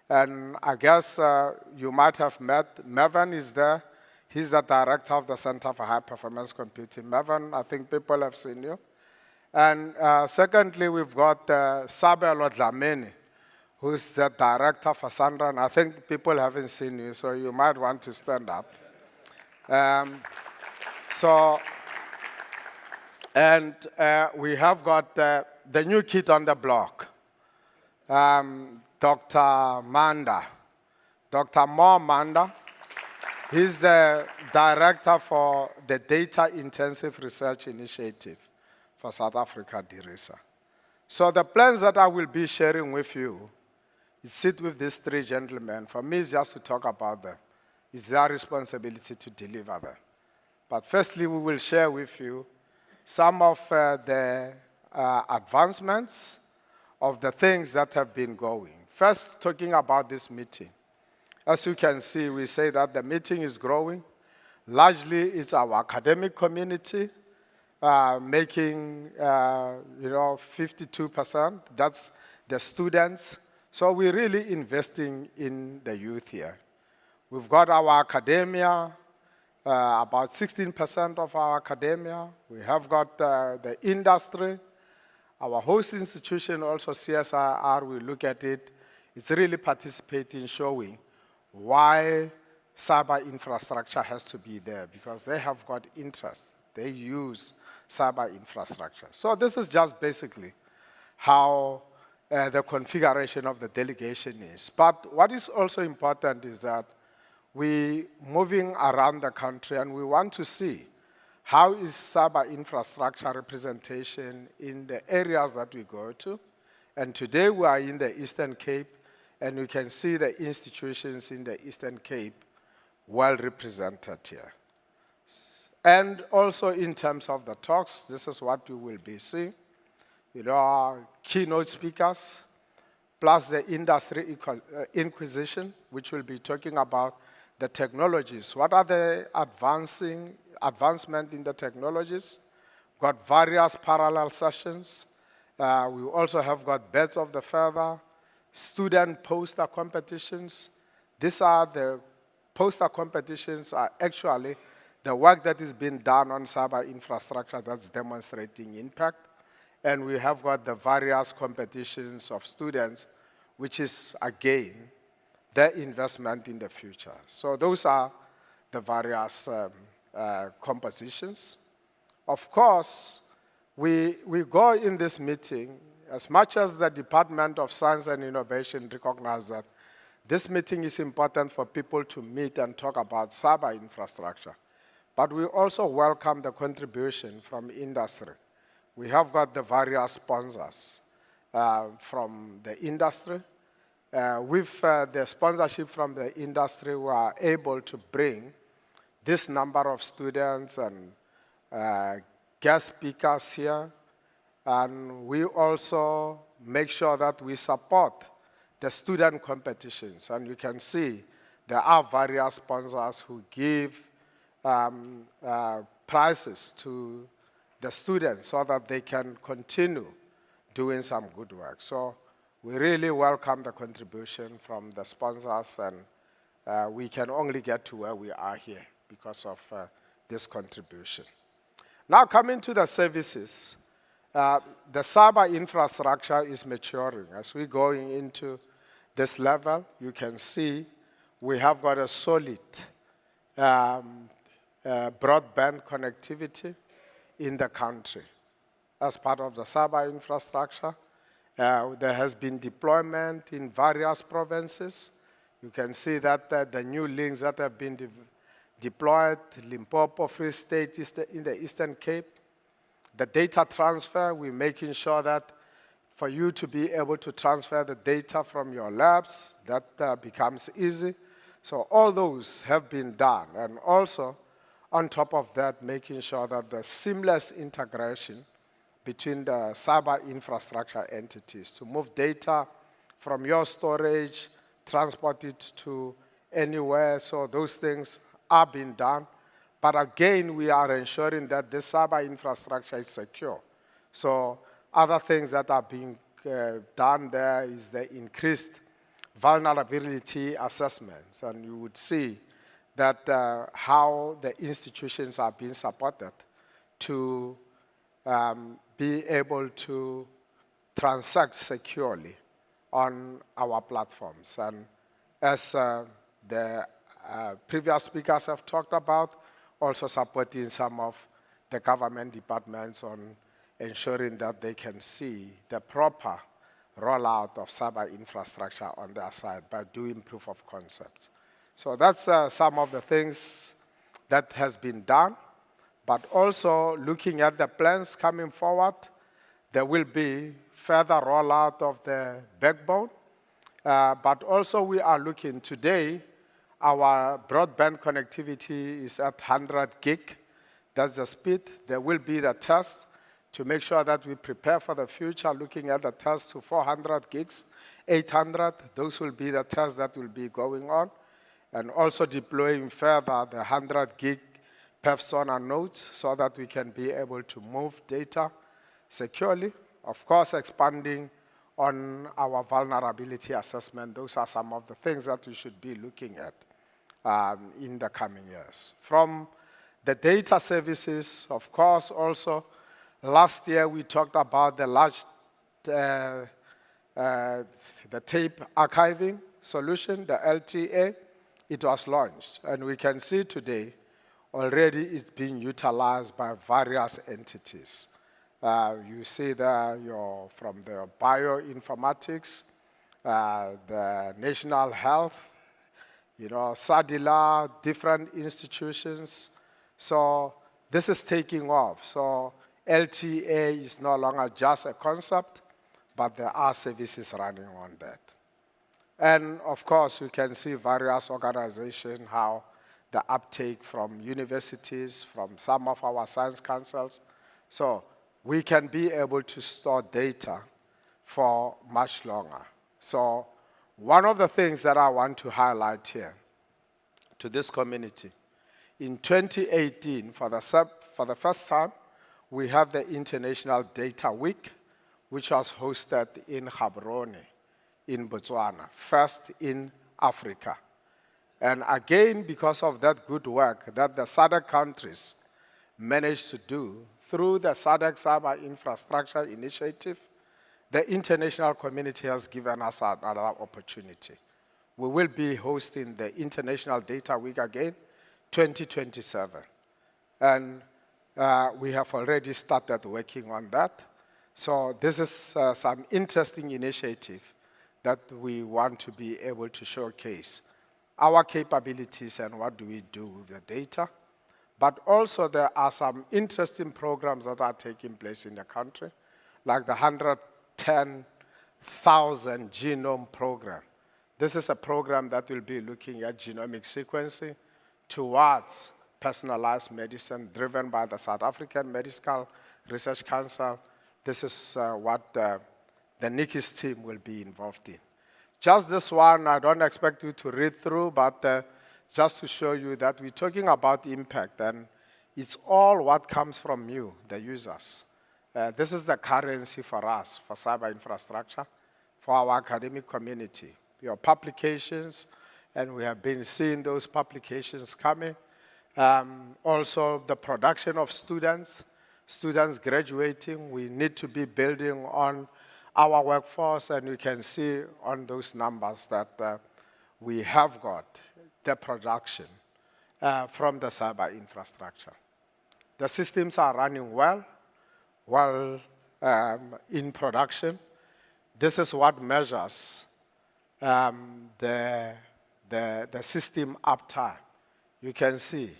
And I guess you might have met, Mervyn is there. He's the director of the Center for High Performance Computing. Mervyn, I think people have seen you. And secondly, we've got Sabelo Dlamini, who's the director for Sandran. I think people haven't seen you, so you might want to stand up. We have got the new kid on the block, Dr. Manda, Dr. Mo Manda. He's the director for the Data Intensive Research Initiative for South Africa, DIRISA. So the plans that I will be sharing with you, sit with these three gentlemen. For me, it's just to talk about them. It's their responsibility to deliver them. But firstly, we will share with you some of the advancements of the things that have been going. First, talking about this meeting. As you can see, we say that the meeting is growing. Largely, it's our academic community making 52%. That's the students. So we're really investing in the youth here. We've got our academia, about 16% of our academia. We have got the industry. Our host institution, also CSIR, we look at it. It's really participating, showing why cyber infrastructure has to be there, because they have got interest. They use cyber infrastructure. So this is just basically how the configuration of the delegation is. But what is also important is that we're moving around the country and we want to see how is cyber infrastructure representation in the areas that we go to. And today we are in the Eastern Cape, and we can see the institutions in the Eastern Cape well represented here. And also in terms of the talks, this is what we will be seeing. Our keynote speakers, plus the industry inquisition, which will be talking about the technologies. What are the advancement in the technologies? Got various parallel sessions. We also have got beds of the feather, student poster competitions. These are the poster competitions are actually the work that is being done on cyber infrastructure that's demonstrating impact. And we have got the various competitions of students, which is, again, their investment in the future. So those are the various compositions. Of course, we go in this meeting, as much as the Department of Science and Innovation recognizes that this meeting is important for people to meet and talk about cyber infrastructure. But we also welcome the contribution from industry. We have got the various sponsors from the industry. With the sponsorship from the industry, we are able to bring this number of students and guest speakers here, and we also make sure that we support the student competitions. And you can see there are various sponsors who give prizes to the students so that they can continue doing some good work. So we really welcome the contribution from the sponsors, and we can only get to where we are here because of this contribution. Now coming to the services, the cyber infrastructure is maturing. As we're going into this level, you can see we have got a solid broadband connectivity in the country. As part of the cyber infrastructure, there has been deployment in various provinces. You can see that the new links that have been deployed, Limpopo, Free State, in the Eastern Cape. The data transfer, we're making sure that for you to be able to transfer the data from your labs, that becomes easy. So all those have been done. And also, on top of that, making sure that the seamless integration between the cyber infrastructure entities to move data from your storage, transport it to anywhere. So those things are being done. But again, we are ensuring that this cyber infrastructure is secure. So other things that are being done there is the increased vulnerability assessments. And you would see that how the institutions are being supported to be able to transact securely on our platforms. And as the previous speakers have talked about, also supporting some of the government departments on ensuring that they can see the proper rollout of cyber infrastructure on their side by doing proof of concepts. So that's some of the things that has been done, but also looking at the plans coming forward, there will be further rollout of the backbone, but also we are looking today. Our broadband connectivity is at 100 gig. That's the speed. There will be the test to make sure that we prepare for the future, looking at the test to 400 gigs, 800. Those will be the tests that will be going on. And also deploying further the 100 gig persona nodes so that we can be able to move data securely. Of course, expanding on our vulnerability assessment. Those are some of the things that we should be looking at in the coming years. From the data services, of course, also, last year we talked about the large, the tape archiving solution, the LTA. It was launched, and we can see today already it's being utilized by various entities. You see there from the bioinformatics, the national health, SADILA, different institutions. So this is taking off. So LTA is no longer just a concept, but there are services running on that. And of course, you can see various organizations, how the uptake from universities, from some of our science councils. So we can be able to store data for much longer. So one of the things that I want to highlight here to this community, in 2018, for the first time, we have the International Data Week, which was hosted in Gaborone, in Botswana, first in Africa. And again, because of that good work that the SADC countries managed to do through the SADC Cyber Infrastructure Initiative, the international community has given us another opportunity. We will be hosting the International Data Week again, 2027. And we have already started working on that. So this is some interesting initiative that we want to be able to showcase our capabilities and what do we do with the data. But also there are some interesting programs that are taking place in the country, like the 110,000 genome program. This is a program that will be looking at genomic sequencing towards personalized medicine driven by the South African Medical Research Council. This is what the Nikki's team will be involved in. Just this one, I don't expect you to read through, but just to show you that we're talking about impact, and it's all what comes from you, the users. This is the currency for us, for cyber infrastructure, for our academic community. Your publications, and we have been seeing those publications coming. Also, the production of students graduating. We need to be building on our workforce, and you can see on those numbers that we have got the production from the cyber infrastructure. The systems are running well in production. This is what measures the system uptime. You can see,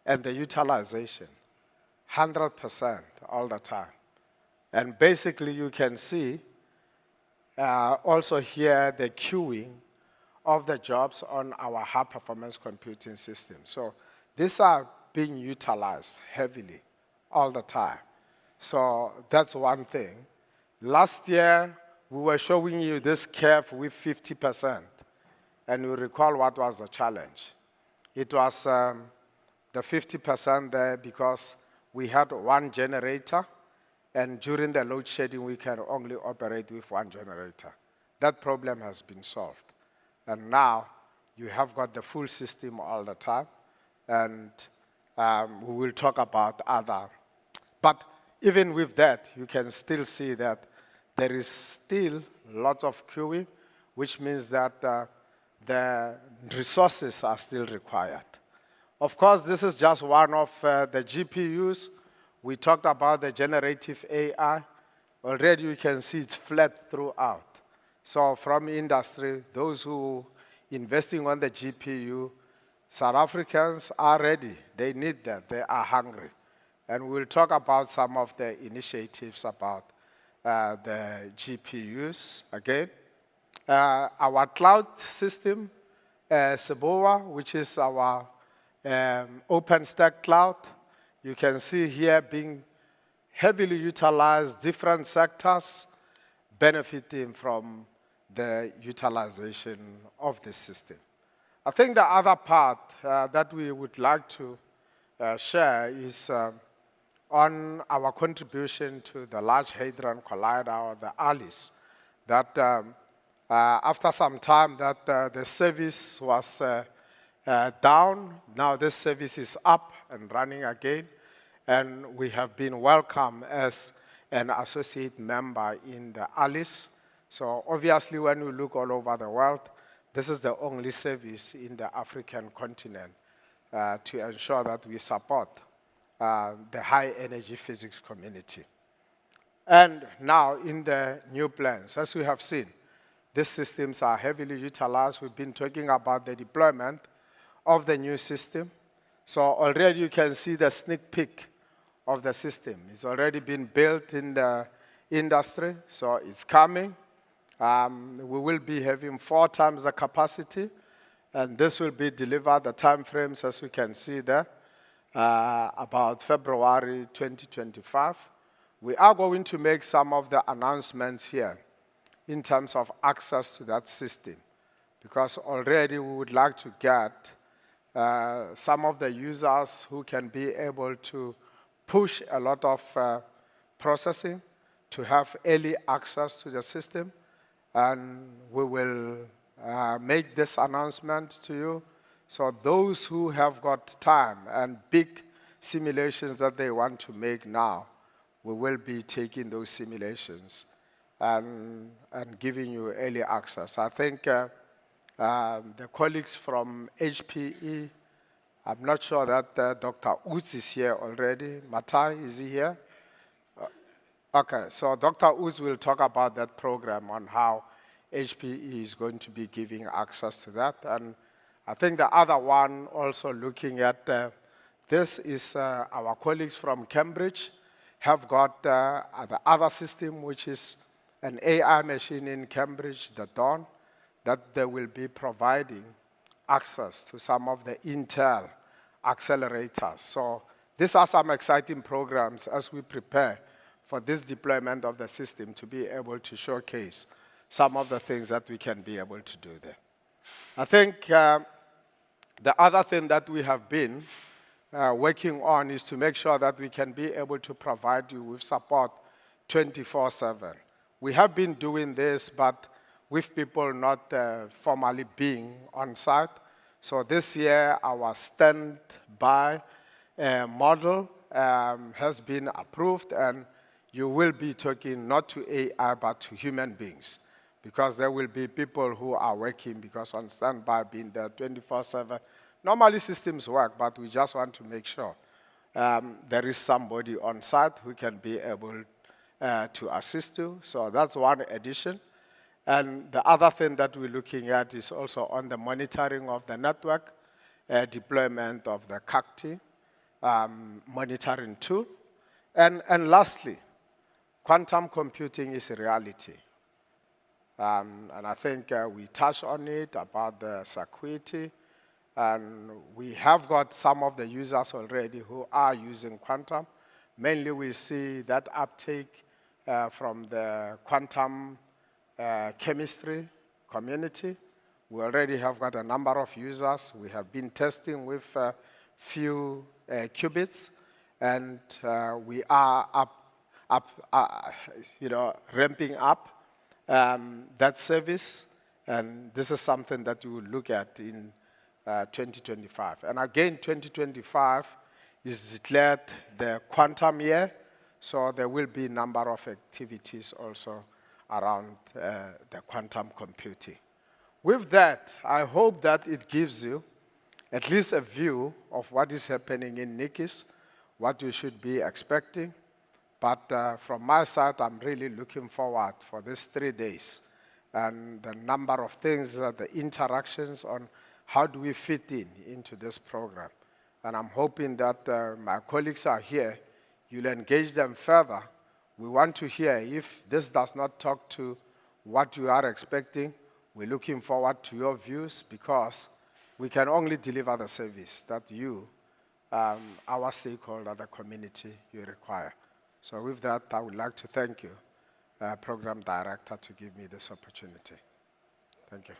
and the utilization, 100% all the time. And basically you can see also here the queuing of the jobs on our high-performance computing system. So these are being utilized heavily all the time. So that's one thing. Last year, we were showing you this curve with 50%. And you recall what was the challenge. It was the 50% there because we had one generator, and during the load shedding, we can only operate with one generator. That problem has been solved. And now, you have got the full system all the time, and we will talk about other. But even with that, you can still see that there is still lots of queuing, which means that the resources are still required. Of course, this is just one of the GPUs. We talked about the generative AI. Already you can see it's flat throughout. So from industry, those who investing on the GPU, South Africans are ready. They need that. They are hungry. And we'll talk about some of the initiatives about the GPUs again. Our cloud system, Seboa, which is our OpenStack cloud, you can see here being heavily utilized, different sectors benefiting from the utilization of the system. I think the other part that we would like to share is on our contribution to the Large Hadron Collider, or the ALICE, that after some time that the service was down, now this service is up and running again, and we have been welcomed as an associate member in the ALICE. So obviously when we look all over the world, this is the only service in the African continent to ensure that we support the high energy physics community. And now in the new plans, as we have seen, these systems are heavily utilized. We've been talking about the deployment of the new system. So already you can see the sneak peek of the system. It's already been built in the industry, so it's coming. We will be having 4 times the capacity, and this will be delivered, the time frames as you can see there, about February 2025. We are going to make some of the announcements here in terms of access to that system, because already we would like to get some of the users who can be able to push a lot of processing to have early access to the system. And we will make this announcement to you. So those who have got time and big simulations that they want to make now, we will be taking those simulations and giving you early access. I think the colleagues from HPE, I'm not sure that Dr. Utz is here already. Matai, is he here? Okay, so Dr. Utz will talk about that program on how HPE is going to be giving access to that. And I think the other one also looking at this is our colleagues from Cambridge have got the other system, which is an AI machine in Cambridge, the Dawn, that they will be providing access to some of the Intel accelerators. So these are some exciting programs as we prepare for this deployment of the system to be able to showcase some of the things that we can be able to do there. I think the other thing that we have been working on is to make sure that we can be able to provide you with support 24/7. We have been doing this, but with people not formally being on site. So this year, our standby model has been approved, and you will be talking not to AI, but to human beings, because there will be people who are working, because on standby being there 24/7. Normally systems work, but we just want to make sure there is somebody on site who can be able to assist you. So that's one addition. And the other thing that we're looking at is also on the monitoring of the network, deployment of the CACTI monitoring tool. And lastly, quantum computing is a reality. And I think we touched on it about the security. And we have got some of the users already who are using quantum. Mainly we see that uptake from the quantum chemistry community. We already have got a number of users. We have been testing with a few qubits, and we are ramping up that service. And this is something that we will look at in 2025. And again, 2025 is declared the quantum year, so there will be a number of activities also around the quantum computing. With that, I hope that it gives you at least a view of what is happening in Nikis, what you should be expecting. But from my side, I'm really looking forward for these 3 days and the number of things, the interactions on how do we fit into this program. And I'm hoping that my colleagues are here. You'll engage them further. We want to hear if this does not talk to what you are expecting. We're looking forward to your views, because we can only deliver the service that you, our stakeholder, the community, you require. So with that, I would like to thank you, Program Director, to give me this opportunity. Thank you.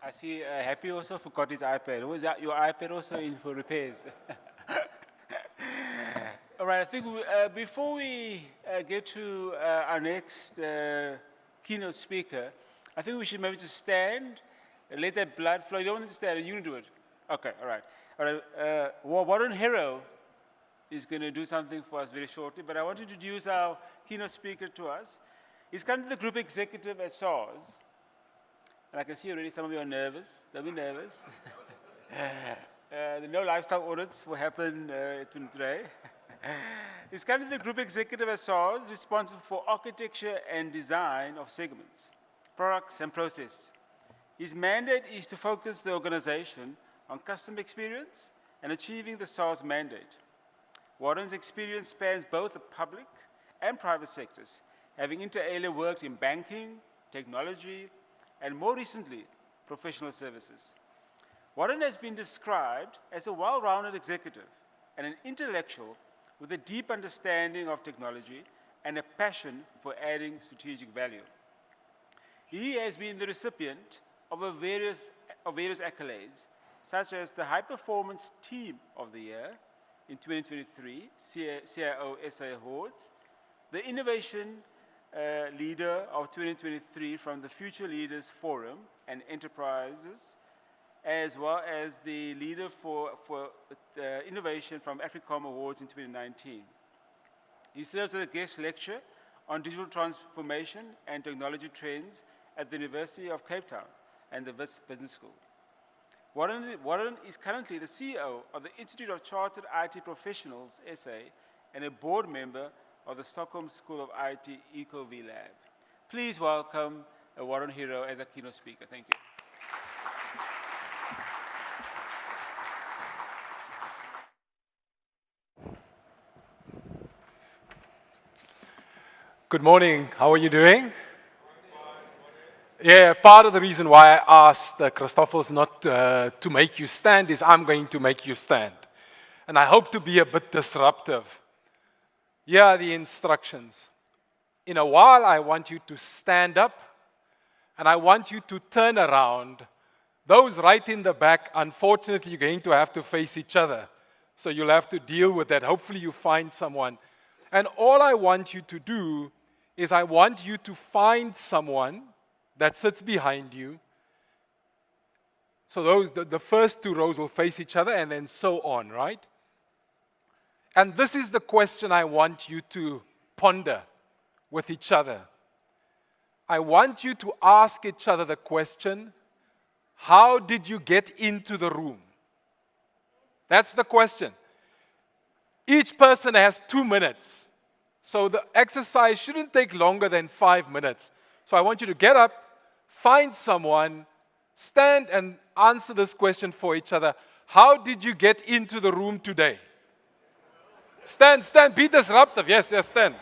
I see Happy also forgot his iPad. Was that your iPad also in for repairs? All right, I think before we get to our next keynote speaker, I think we should maybe just stand and let that blood flow. You don't want to stand, you can do it. Okay, all right. All right, Warren Hero is going to do something for us very shortly, but I want to introduce our keynote speaker to us. He's currently the group executive at SARS. And I can see already some of you are nervous. Don't be nervous. The no lifestyle audits will happen today. He's currently the group executive at SARS, responsible for architecture and design of segments, products, and process. His mandate is to focus the organization on customer experience and achieving the SARS mandate. Warren's experience spans both the public and private sectors, having inter alia worked in banking, technology, and more recently, professional services. Warren has been described as a well-rounded executive and an intellectual with a deep understanding of technology and a passion for adding strategic value. He has been the recipient of various accolades, such as the High Performance Team of the Year in 2023, CIO SA Awards, the Innovation Leader of 2023 from the Future Leaders Forum and Enterprises, as well as the Leader for Innovation from AFRICOM Awards in 2019. He serves as a guest lecturer on digital transformation and technology trends at the University of Cape Town and the Wits Business School. Warren is currently the CEO of the Institute of Chartered IT Professionals, SA, and a board member of the Stockholm School of IT EcoV Lab. Please welcome Warren Hero as a keynote speaker. Thank you. Good morning. How are you doing? Yeah, part of the reason why I asked Christoffels not to make you stand is I'm going to make you stand. And I hope to be a bit disruptive. Here are the instructions. In a while, I want you to stand up and I want you to turn around. Those right in the back, unfortunately, you're going to have to face each other. So you'll have to deal with that. Hopefully, you find someone. And all I want you to do is I want you to find someone that sits behind you. So the first two rows will face each other and then so on, right? And this is the question I want you to ponder with each other. I want you to ask each other the question, how did you get into the room? That's the question. Each person has 2 minutes. So the exercise shouldn't take longer than 5 minutes. So I want you to get up, find someone, stand and answer this question for each other. How did you get into the room today? Stand, be disruptive. Yes, stand.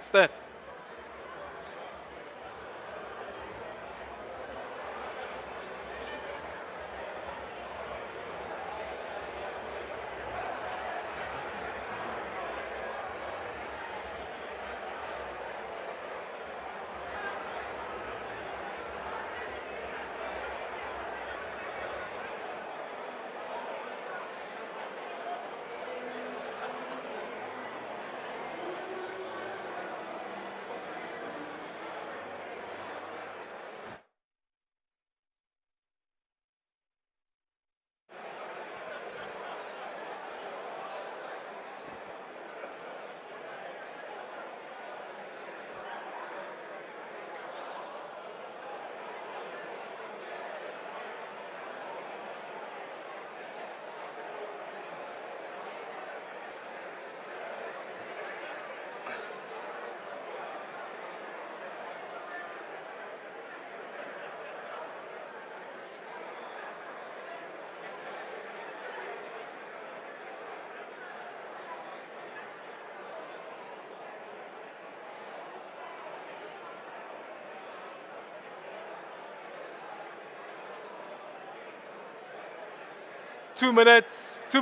Two minutes to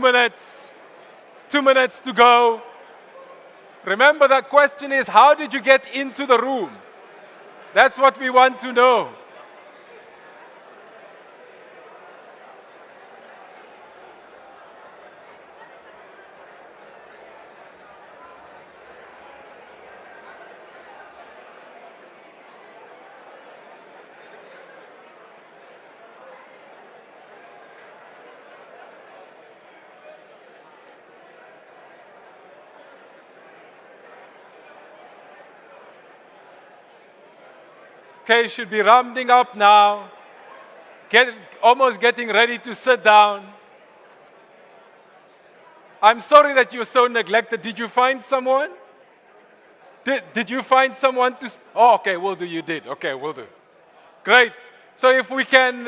go. Remember, the question is, how did you get into the room? That's what we want to know. Okay, should be rounding up now. Almost getting ready to sit down. I'm sorry that you're so neglected. Did you find someone? Did you find someone to... Oh, okay, we'll do. You did. Okay, we'll do. Great. So if we can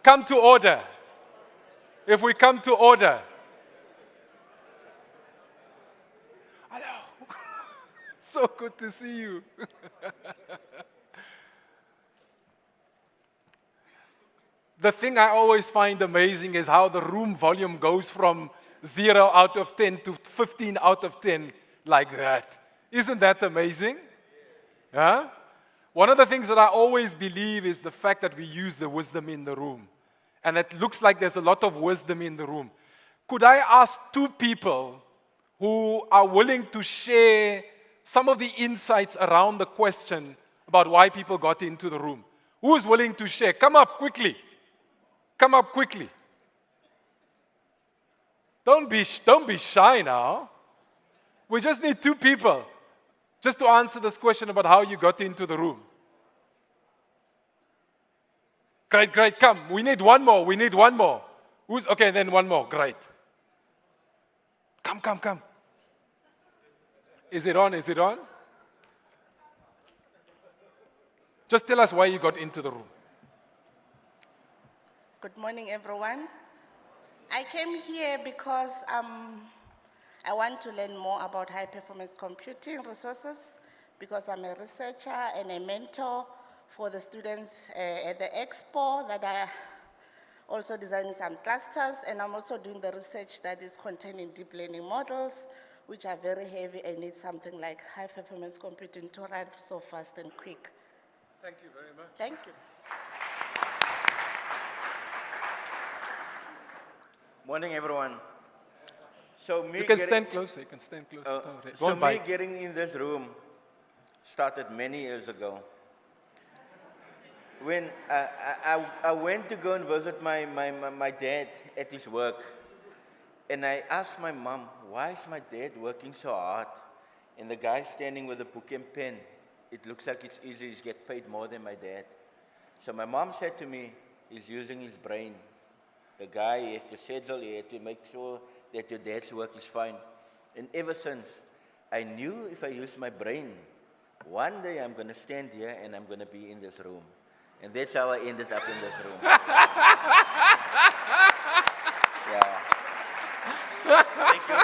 come to order. If we come to order. Hello. So good to see you. The thing I always find amazing is how the room volume goes from 0 out of 10 to 15 out of 10 like that. Isn't that amazing? Yeah? One of the things that I always believe is the fact that we use the wisdom in the room. And it looks like there's a lot of wisdom in the room. Could I ask 2 people who are willing to share some of the insights around the question about why people got into the room? Who is willing to share? Come up quickly. Come up quickly. Don't be shy now. We just need 2 people just to answer this question about how you got into the room. Great, come. We need one more. Okay, then one more. Great. Come. Is it on? Just tell us why you got into the room. Good morning, everyone. I came here because I want to learn more about high-performance computing resources because I'm a researcher and a mentor for the students at the expo that are also designing some clusters, and I'm also doing the research that is containing deep learning models, which are very heavy and need something like high-performance computing to run so fast and quick. Thank you very much. Thank you. Morning, everyone. So me You can getting- stand closer. You can stand closer. It so won't me bite. getting in this room started many years ago. When I went to go and visit my dad at his work, and I asked my mom, why is my dad working so hard? And the guy standing with a book and pen, it looks like it's easy, he's get paid more than my dad. So my mom said to me, he's using his brain. The guy, he has to settle, he had to make sure that your dad's work is fine. And ever since, I knew if I use my brain, one day I'm going to stand here and I'm going to be in this room. And that's how I ended up in this room. Yeah. Thank you.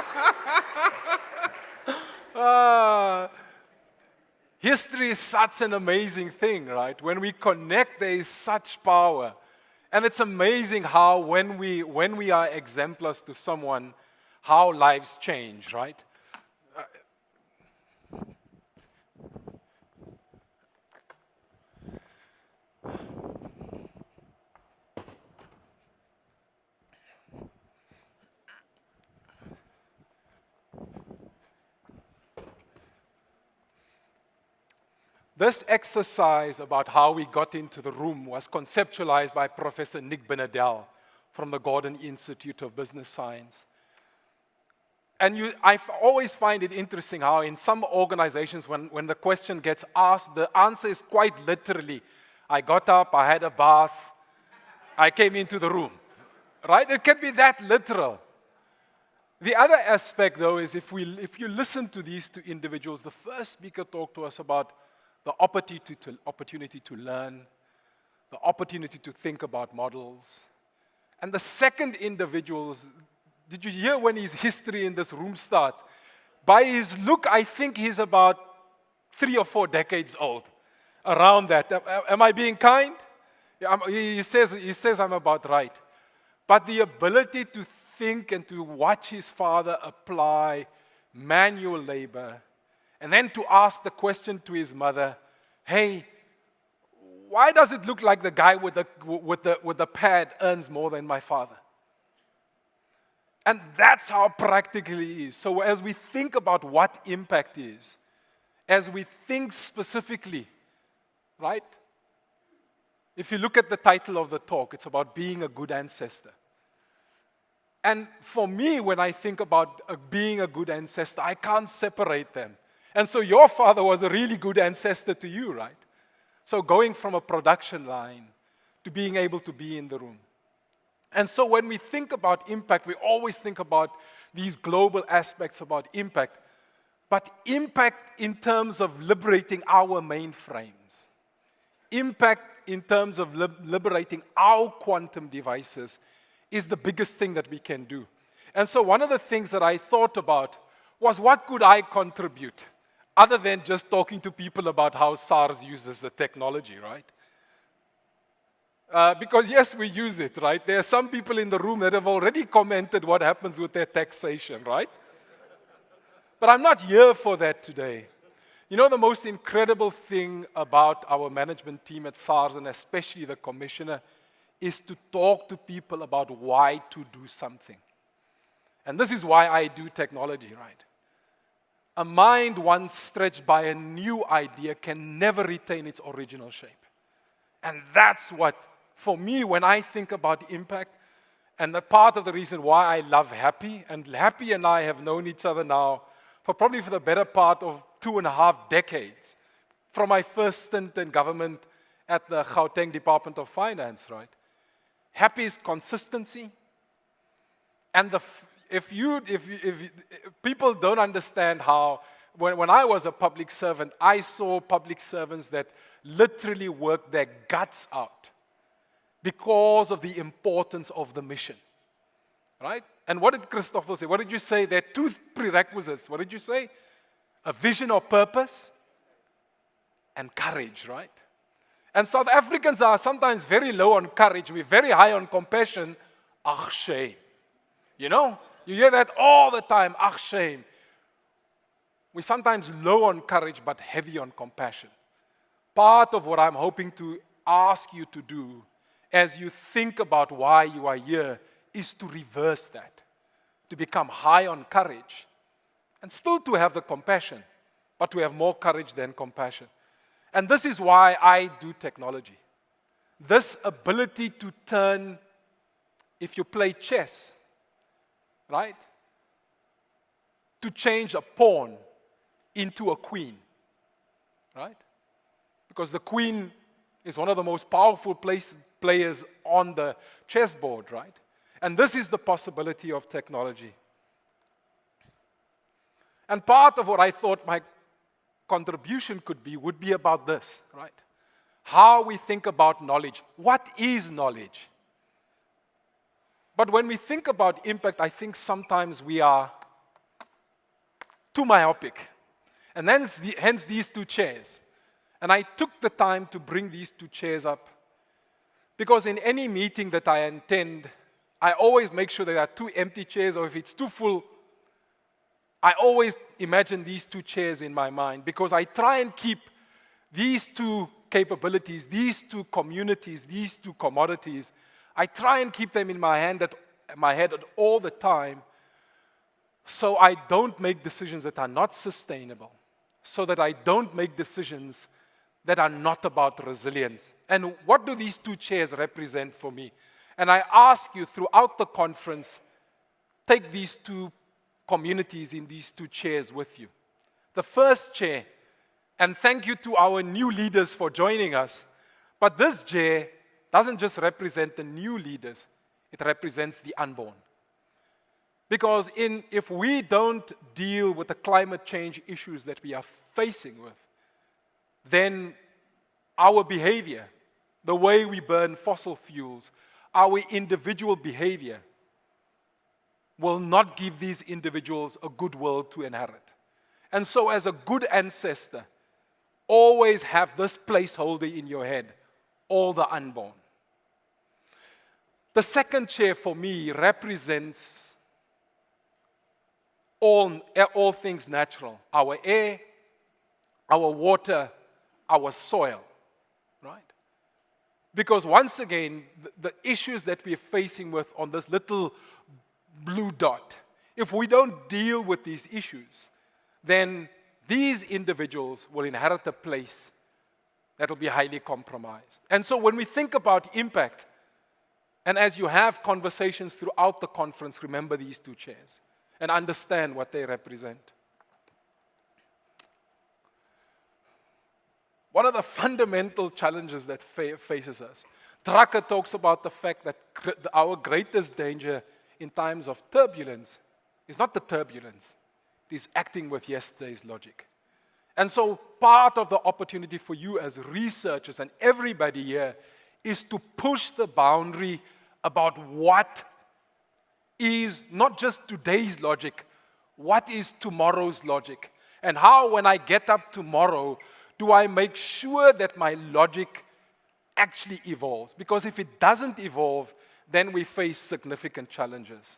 History is such an amazing thing, right? When we connect, there is such power. And it's amazing how when we are exemplars to someone, how lives change, right? This exercise about how we got into the room was conceptualized by Professor Nick Benedel from the Gordon Institute of Business Science. And I always find it interesting how in some organizations, when the question gets asked, the answer is quite literally, I got up, I had a bath, I came into the room, right? It can be that literal. The other aspect, though, is if you listen to these two individuals, the first speaker talked to us about the opportunity to learn, the opportunity to think about models. And the second individual, did you hear when his history in this room starts? By his look, I think he's about 3 or 4 decades old, around that. Am I being kind? He says I'm about right. But the ability to think and to watch his father apply manual labor, and then to ask the question to his mother, hey, why does it look like the guy with the pad earns more than my father? And that's how practical he is. So as we think about what impact is, as we think specifically, right? If you look at the title of the talk, it's about being a good ancestor. And for me, when I think about being a good ancestor, I can't separate them. And so your father was a really good ancestor to you, right? So going from a production line to being able to be in the room. And so when we think about impact, we always think about these global aspects about impact. But impact in terms of liberating our mainframes. Impact in terms of liberating our quantum devices is the biggest thing that we can do. And so one of the things that I thought about was, what could I contribute? Other than just talking to people about how SARS uses the technology, right? Because yes, we use it, right? There are some people in the room that have already commented what happens with their taxation, right? But I'm not here for that today. You know, the most incredible thing about our management team at SARS, and especially the commissioner, is to talk to people about why to do something. And this is why I do technology, right? A mind once stretched by a new idea can never retain its original shape. And that's what, for me, when I think about impact, and the part of the reason why I love Happy, and Happy and I have known each other now for probably for the better part of 2.5 decades, from my first stint in government at the Gauteng Department of Finance, right? Happy is consistency, and if people don't understand how, when I was a public servant, I saw public servants that literally worked their guts out because of the importance of the mission, right? And what did Christopher say? What did you say? There are two prerequisites. What did you say? A vision or purpose and courage, right? And South Africans are sometimes very low on courage. We're very high on compassion. Ach, shame. You know? You hear that all the time. Ach, shame. We're sometimes low on courage, but heavy on compassion. Part of what I'm hoping to ask you to do as you think about why you are here is to reverse that, to become high on courage, and still to have the compassion, but to have more courage than compassion. And this is why I do technology. This ability to turn, if you play chess, right, to change a pawn into a queen, right? Because the queen is one of the most powerful players on the chessboard, right? And this is the possibility of technology. And part of what I thought my contribution would be about this, right? How we think about knowledge. What is knowledge? But when we think about impact, I think sometimes we are too myopic. And hence these two chairs. And I took the time to bring these two chairs up because in any meeting that I attend, I always make sure there are two empty chairs, or if it's too full, I always imagine these two chairs in my mind because I try and keep these two capabilities, these two communities, these two commodities, I try and keep them in my head at all the time so I don't make decisions that are not sustainable, so that I don't make decisions that are not about resilience. And what do these two chairs represent for me? And I ask you throughout the conference, take these two communities in these two chairs with you. The first chair, and thank you to our new leaders for joining us, but this chair doesn't just represent the new leaders, it represents the unborn. Because if we don't deal with the climate change issues that we are facing with, then our behavior, the way we burn fossil fuels, our individual behavior will not give these individuals a good world to inherit. And so as a good ancestor, always have this placeholder in your head, all the unborn. The second chair for me represents all things natural, our air, our water, our soil, right? Because once again, the issues that we're facing with on this little blue dot, if we don't deal with these issues, then these individuals will inherit a place that will be highly compromised. And so when we think about impact, and as you have conversations throughout the conference, remember these two chairs and understand what they represent. One of the fundamental challenges that faces us, Drucker talks about the fact that our greatest danger in times of turbulence is not the turbulence, it is acting with yesterday's logic. And so part of the opportunity for you as researchers and everybody here is to push the boundary about what is not just today's logic, what is tomorrow's logic, and how when I get up tomorrow, do I make sure that my logic actually evolves? Because if it doesn't evolve, then we face significant challenges.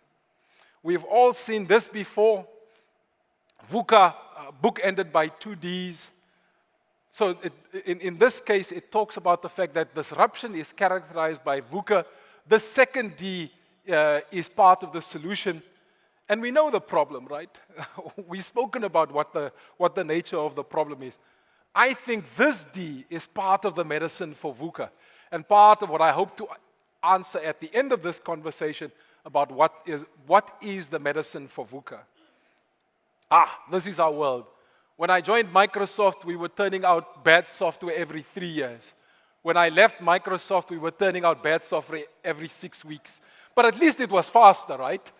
We've all seen this before. VUCA, book ended by 2 Ds. So in this case, it talks about the fact that disruption is characterized by VUCA. The second D is part of the solution. And we know the problem, right? We've spoken about what the nature of the problem is. I think this D is part of the medicine for VUCA and part of what I hope to answer at the end of this conversation about what is the medicine for VUCA. This is our world. When I joined Microsoft, we were turning out bad software every 3 years. When I left Microsoft, we were turning out bad software every 6 weeks. But at least it was faster, right?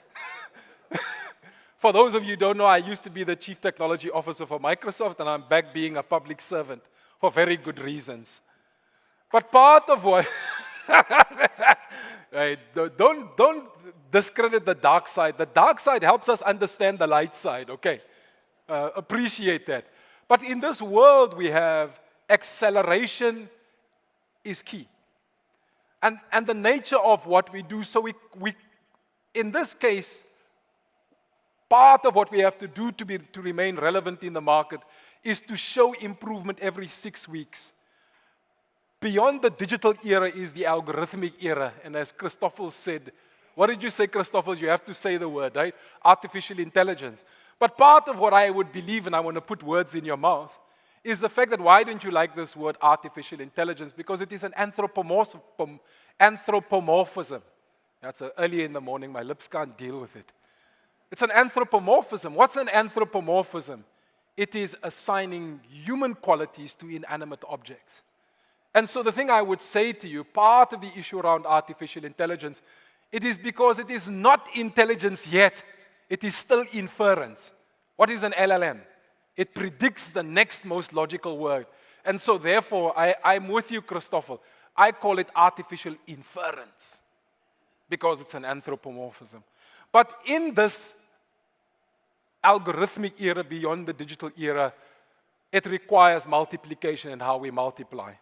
For those of you who don't know, I used to be the Chief Technology Officer for Microsoft, and I'm back being a public servant for very good reasons. But part of what Right, don't discredit the dark side. The dark side helps us understand the light side, okay? Appreciate that. But in this world we have, acceleration is key. And the nature of what we do, so we in this case, part of what we have to do to remain relevant in the market is to show improvement every 6 weeks. Beyond the digital era is the algorithmic era. And as Christoffel said, what did you say, Christoffel? You have to say the word, right? Artificial intelligence. But part of what I would believe, and I want to put words in your mouth, is the fact that why don't you like this word artificial intelligence? Because it is an anthropomorphism. That's early in the morning, my lips can't deal with it. It's an anthropomorphism. What's an anthropomorphism? It is assigning human qualities to inanimate objects. And so the thing I would say to you, part of the issue around artificial intelligence, it is because it is not intelligence yet. It is still inference. What is an LLM? It predicts the next most logical word. And so therefore, I'm with you, Christoffel. I call it artificial inference because it's an anthropomorphism. But in this algorithmic era beyond the digital era, it requires multiplication and how we multiply.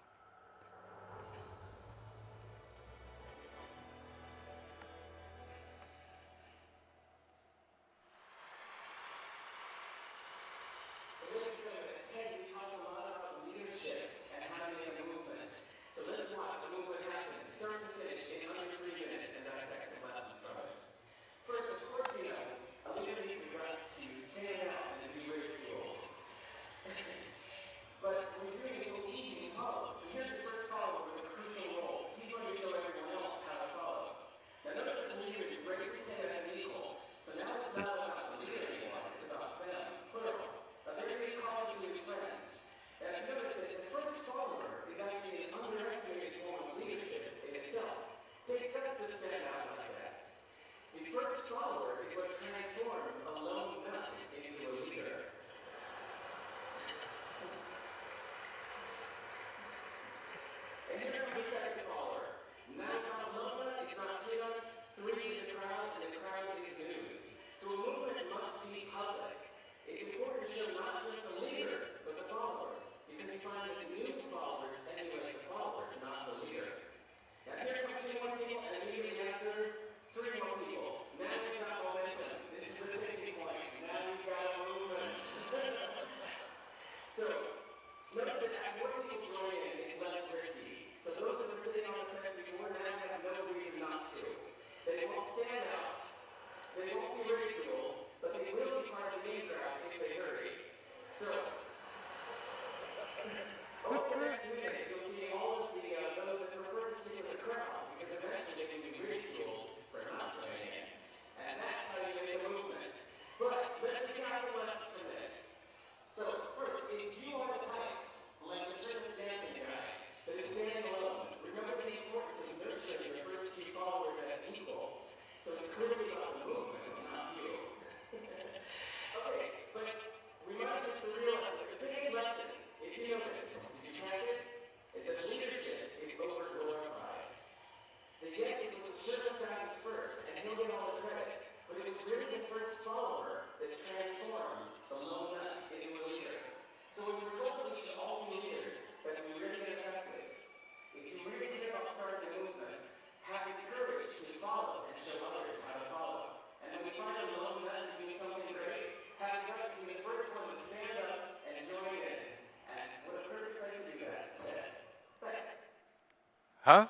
Huh?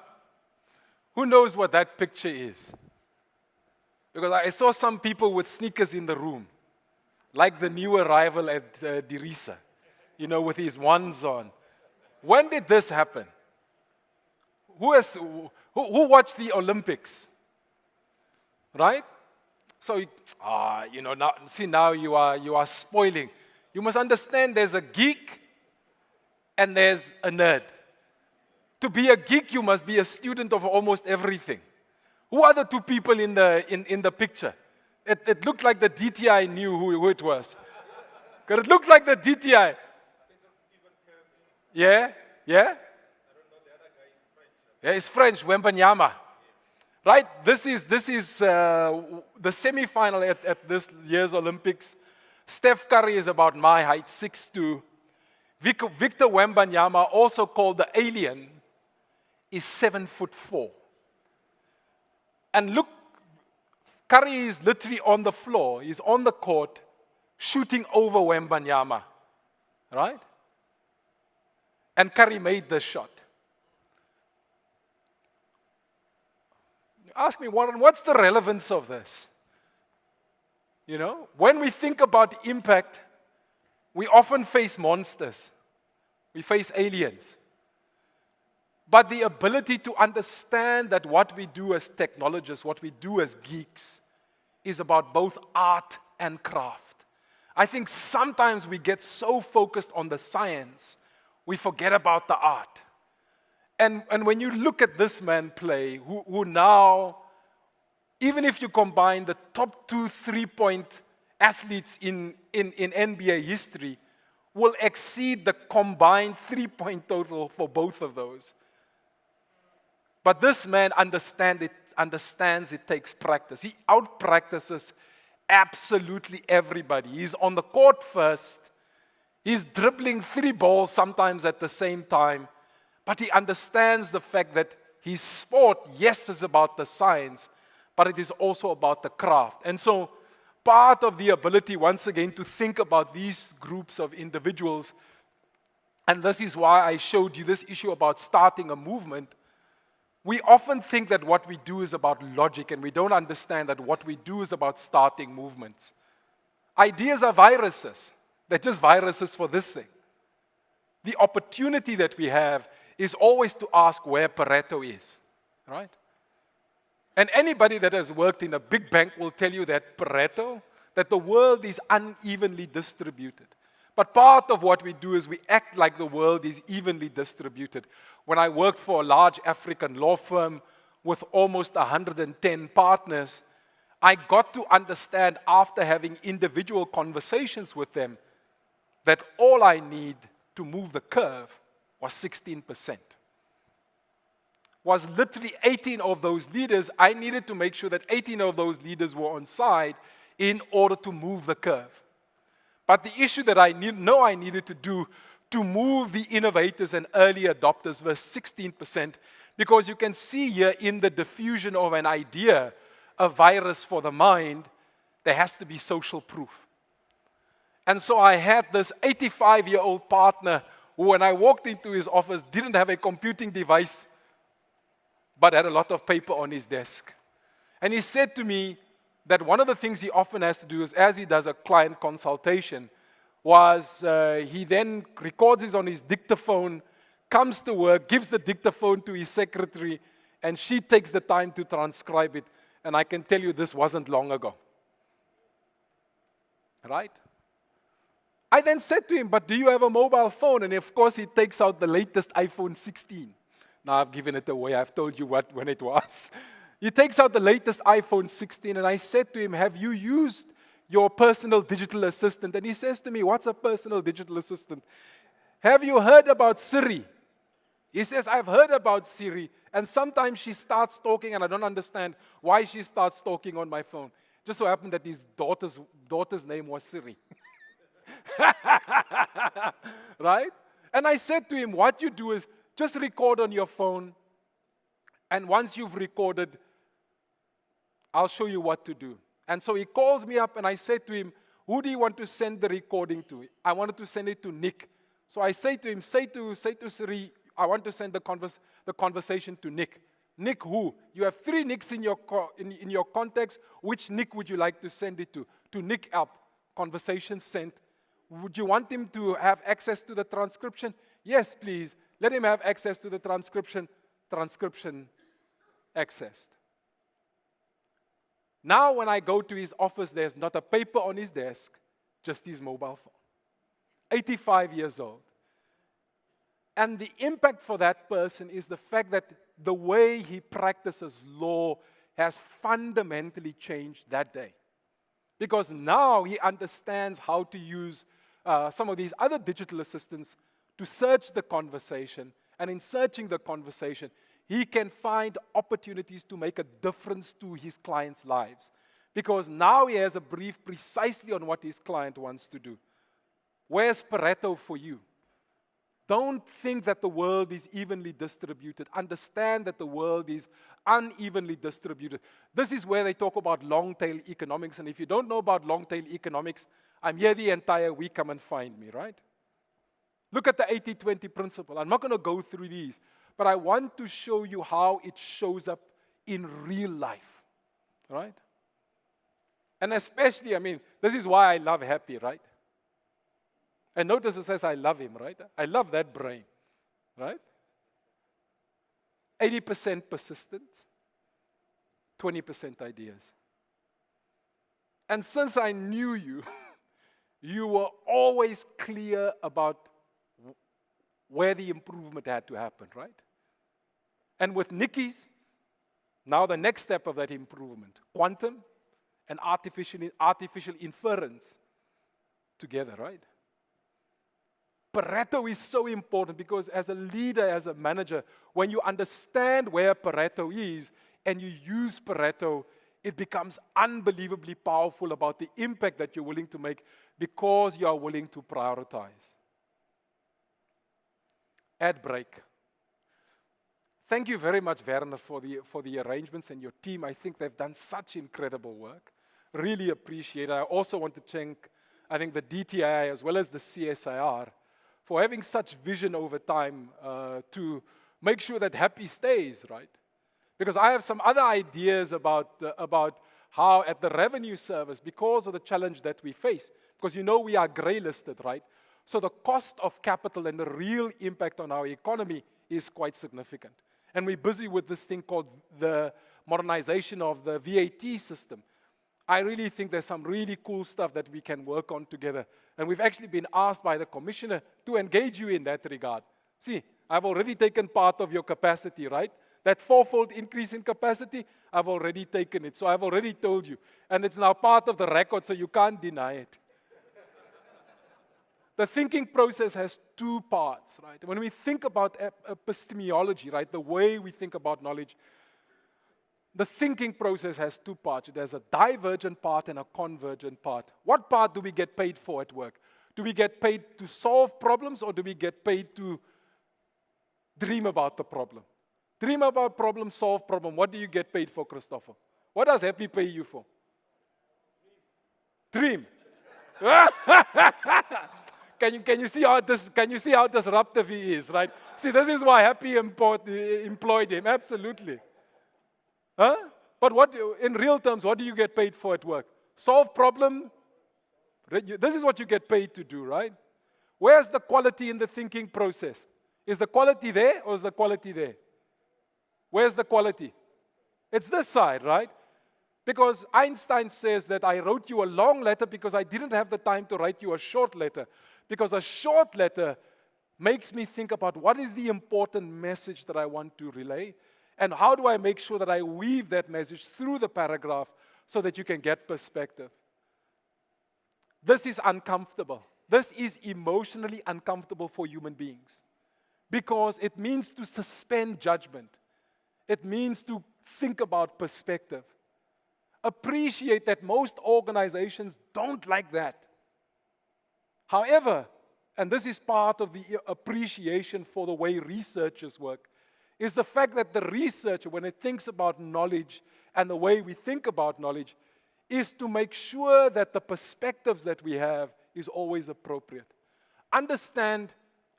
Who knows what that picture is? Because I saw some people with sneakers in the room, like the new arrival at Dirisa, with his ones on. When did this happen? Who watched the Olympics? Right? So, now you are spoiling. You must understand there's a geek and there's a nerd. To be a geek, you must be a student of almost everything. Who are the two people in the picture? It looked like the DTI knew who it was. Because it looked like the DTI. Yeah? Yeah? Yeah, it's French, Wembanyama. Right? This is the semi-final at this year's Olympics. Steph Curry is about my height, 6'2". Victor Wembanyama, also called the alien, is 7'4". And look, Curry is literally on the floor. He's on the court, shooting over Wembanyama. Right? And Curry made this shot. You ask me, Warren, what's the relevance of this? You know, when we think about impact, we often face monsters. We face aliens. But the ability to understand that what we do as technologists, what we do as geeks, is about both art and craft. I think sometimes we get so focused on the science, we forget about the art. And when you look at this man play, who now, even if you combine the top 2 3-point athletes in NBA history, will exceed the combined 3-point total for both of those. But this man understands it takes practice. He out-practices absolutely everybody. He's on the court first. He's dribbling 3 balls sometimes at the same time. But he understands the fact that his sport, yes, is about the science, but it is also about the craft. And so part of the ability, once again, to think about these groups of individuals, and this is why I showed you this issue about starting a movement. We often think that what we do is about logic, and we don't understand that what we do is about starting movements. Ideas are viruses. They're just viruses for this thing. The opportunity that we have is always to ask where Pareto is, right? And anybody that has worked in a big bank will tell you that Pareto, that the world is unevenly distributed. But part of what we do is we act like the world is evenly distributed. When I worked for a large African law firm with almost 110 partners, I got to understand after having individual conversations with them that all I need to move the curve was 16%. Was literally 18 of those leaders. I needed to make sure that 18 of those leaders were on side in order to move the curve. But the issue that I needed to do to move the innovators and early adopters was 16%, because you can see here in the diffusion of an idea, a virus for the mind, there has to be social proof. And so I had this 85-year-old partner who, when I walked into his office, didn't have a computing device, but had a lot of paper on his desk. And he said to me that one of the things he often has to do is, as he does a client consultation, was he then records it on his dictaphone, comes to work, gives the dictaphone to his secretary, and she takes the time to transcribe it. And I can tell you this wasn't long ago. Right? I then said to him, but do you have a mobile phone? And of course, he takes out the latest iPhone 16. Now I've given it away. I've told you when it was. He takes out the latest iPhone 16, and I said to him, have you used your personal digital assistant? And he says to me, what's a personal digital assistant? Have you heard about Siri? He says, I've heard about Siri, and sometimes she starts talking, and I don't understand why she starts talking on my phone. Just so happened that his daughter's name was Siri. Right? And I said to him, what you do is just record on your phone, and once you've recorded, I'll show you what to do. And so he calls me up, and I said to him, who do you want to send the recording to? I wanted to send it to Nick. So I say to him, say to Siri, I want to send the conversation to Nick. Nick who? You have 3 Nicks in your context. Which Nick would you like to send it to? To Nick up. Conversation sent. Would you want him to have access to the transcription? Yes, please. Let him have access to the transcription. Transcription accessed. Now when I go to his office, there's not a paper on his desk, just his mobile phone. 85 years old. And the impact for that person is the fact that the way he practices law has fundamentally changed that day. Because now he understands how to use some of these other digital assistants to search the conversation. And in searching the conversation, he can find opportunities to make a difference to his clients' lives. Because now he has a brief precisely on what his client wants to do. Where's Pareto for you? Don't think that the world is evenly distributed. Understand that the world is unevenly distributed. This is where they talk about long-tail economics. And if you don't know about long-tail economics, I'm here the entire week, come and find me, right? Look at the 80-20 principle. I'm not going to go through these, but I want to show you how it shows up in real life, right? And especially, this is why I love Happy, right? And notice it says, I love him, right? I love that brain, right? 80% persistent, 20% ideas. And since I knew you, you were always clear about where the improvement had to happen, right? And with Nikki's, now the next step of that improvement, quantum and artificial inference together, right? Pareto is so important because as a leader, as a manager, when you understand where Pareto is and you use Pareto, it becomes unbelievably powerful about the impact that you're willing to make because you are willing to prioritize. Ad break. Thank you very much, Werner, for the arrangements and your team. I think they've done such incredible work. Really appreciate it. I also want to thank, the DTI as well as the CSIR for having such vision over time to make sure that Happy stays, right? Because I have some other ideas about how at the revenue service, because of the challenge that we face, because we are grey listed, right? So the cost of capital and the real impact on our economy is quite significant. And we're busy with this thing called the modernization of the VAT system. I really think there's some really cool stuff that we can work on together. And we've actually been asked by the commissioner to engage you in that regard. See, I've already taken part of your capacity, right? That fourfold increase in capacity, I've already taken it. So I've already told you. And it's now part of the record, so you can't deny it. The thinking process has two parts, right? When we think about epistemology, right, the way we think about knowledge, the thinking process has two parts. There's a divergent part and a convergent part. What part do we get paid for at work? Do we get paid to solve problems or do we get paid to dream about the problem? Dream about problem, solve problem. What do you get paid for, Christopher? What does Happy pay you for? Dream. Can you see how disruptive he is, right? See, this is why Happy employed him, absolutely. Huh? But in real terms, what do you get paid for at work? Solve problem. This is what you get paid to do, right? Where's the quality in the thinking process? Is the quality there or is the quality there? Where's the quality? It's this side, right? Because Einstein says that I wrote you a long letter because I didn't have the time to write you a short letter. Because a short letter makes me think about what is the important message that I want to relay and how do I make sure that I weave that message through the paragraph so that you can get perspective. This is uncomfortable. This is emotionally uncomfortable for human beings because it means to suspend judgment. It means to think about perspective. Appreciate that most organizations don't like that. However, and this is part of the appreciation for the way researchers work, is the fact that the researcher, when it thinks about knowledge and the way we think about knowledge, is to make sure that the perspectives that we have is always appropriate. Understand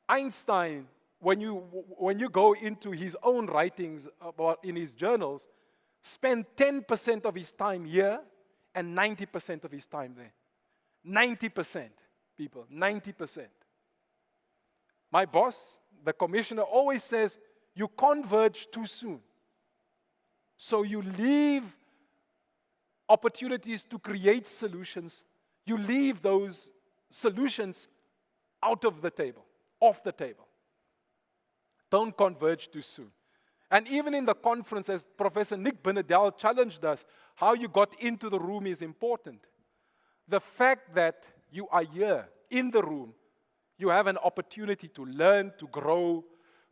Einstein, when you go into his own writings in his journals, spent 10% of his time here and 90% of his time there. 90%, people, 90%. My boss, the commissioner, always says, you converge too soon. So you leave opportunities to create solutions. You leave those solutions out of the table, off the table. Don't converge too soon. And even in the conference, as Professor Nick Benedell challenged us, how you got into the room is important. The fact that you are here in the room, you have an opportunity to learn, to grow,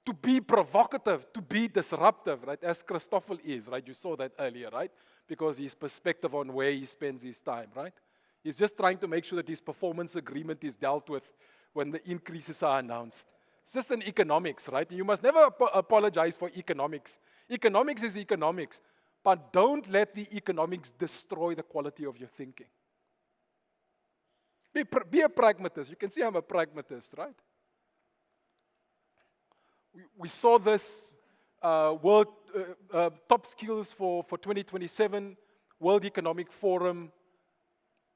to be provocative, to be disruptive, right? As Christoffel is, right? You saw that earlier, right? Because his perspective on where he spends his time, right? He's just trying to make sure that his performance agreement is dealt with when the increases are announced. It's just an economics, right? You must never apologize for economics. Economics is economics, but don't let the economics destroy the quality of your thinking. Be a pragmatist. You can see I'm a pragmatist, right? We saw this world top skills for 2027, World Economic Forum.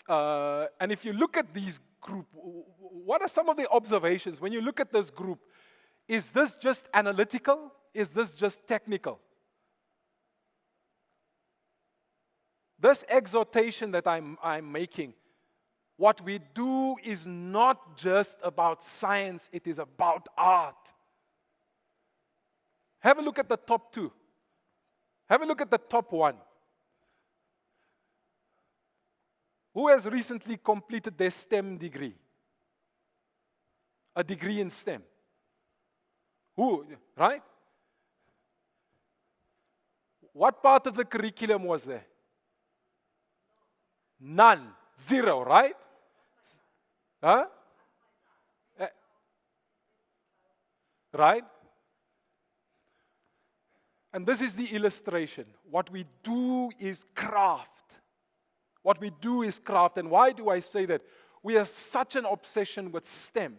And if you look at these group, what are some of the observations? When you look at this group, is this just analytical? Is this just technical? This exhortation that I'm making, what we do is not just about science, it is about art. Have a look at the top two. Have a look at the top one. Who has recently completed their STEM degree? A degree in STEM. Who, right? What part of the curriculum was there? None. Zero, right? Huh? Right? And this is the illustration. What we do is craft. What we do is craft. And why do I say that? We have such an obsession with STEM,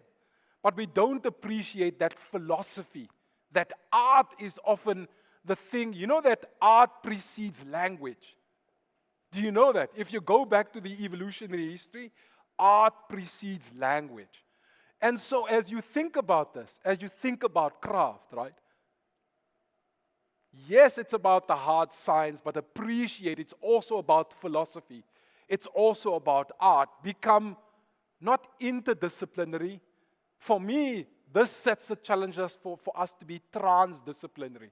but we don't appreciate that philosophy, that art is often the thing. You know that art precedes language. Do you know that? If you go back to the evolutionary history, art precedes language. And so as you think about this, as you think about craft, right? Yes, it's about the hard science, but appreciate it's also about philosophy. It's also about art. Become not interdisciplinary. For me, this sets the challenges for us to be transdisciplinary.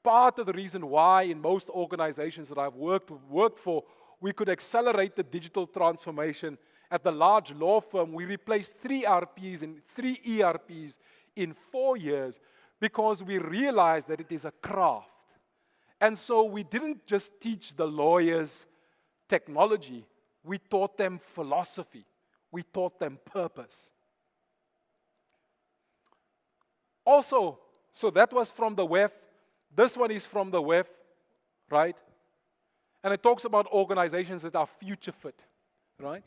Part of the reason why in most organizations that I've worked for, we could accelerate the digital transformation. At the large law firm, we replaced 3 ERPs in 4 years because we realized that it is a craft. And so we didn't just teach the lawyers technology, we taught them philosophy, we taught them purpose. Also, so that was from the WEF. This one is from the WEF, right? And it talks about organizations that are future fit, right?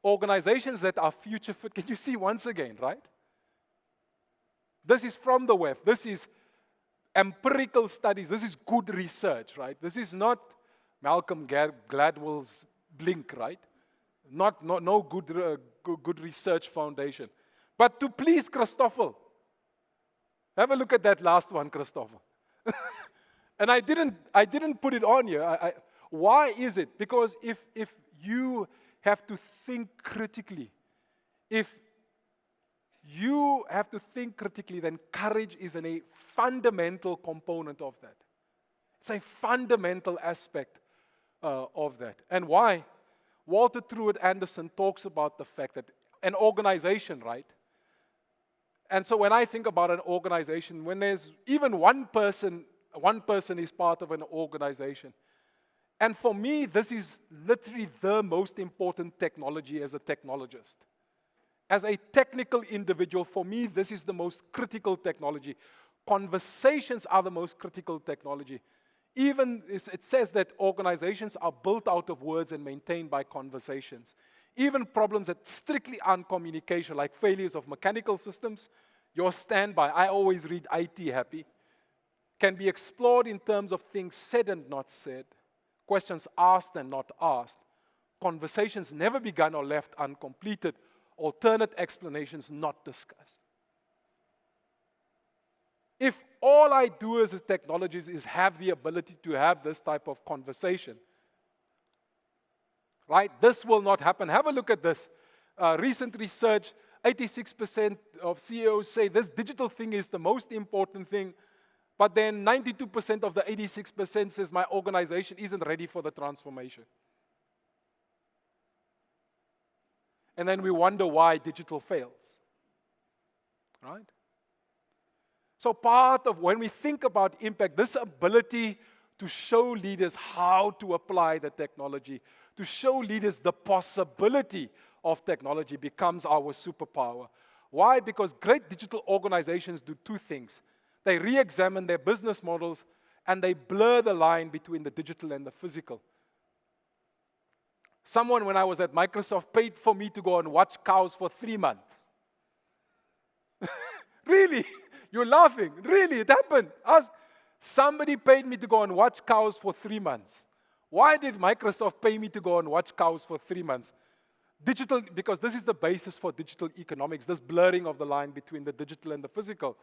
Organizations that are future fit. Can you see once again, right? This is from the WEF. This is empirical studies. This is good research, right? This is not Malcolm Gladwell's blink, right? No good research foundation. But to please Christoffel, have a look at that last one, Christoffel. And I didn't put it on here. Why is it? Because if you have to think critically, if you have to think critically, then courage is a fundamental component of that. It's a fundamental aspect of that. And why? Walter Truett Anderson talks about the fact that an organization, right? And so when I think about an organization, when there's even one person is part of an organization. And for me, this is literally the most important technology as a technologist. As a technical individual, for me, this is the most critical technology. Conversations are the most critical technology. Even it says that organizations are built out of words and maintained by conversations. Even problems that strictly aren't communication, like failures of mechanical systems, your standby, I always read IT happy, can be explored in terms of things said and not said, questions asked and not asked, conversations never begun or left uncompleted, alternate explanations not discussed. If all I do as a technologist is have the ability to have this type of conversation, right, this will not happen. Have a look at this. Recent research, 86% of CEOs say this digital thing is the most important thing, but then 92% of the 86% says my organization isn't ready for the transformation. And then we wonder why digital fails. right? So part of when we think about impact, this ability to show leaders how to apply the technology, to show leaders the possibility of technology becomes our superpower. Why? Because great digital organizations do two things. They re-examine their business models and they blur the line between the digital and the physical. Someone, when I was at Microsoft, paid for me to go and watch cows for 3 months. Really? You're laughing. Really, it happened. Somebody paid me to go and watch cows for 3 months. Why did Microsoft pay me to go and watch cows for 3 months? Digital, because this is the basis for digital economics, this blurring of the line between the digital and the physical.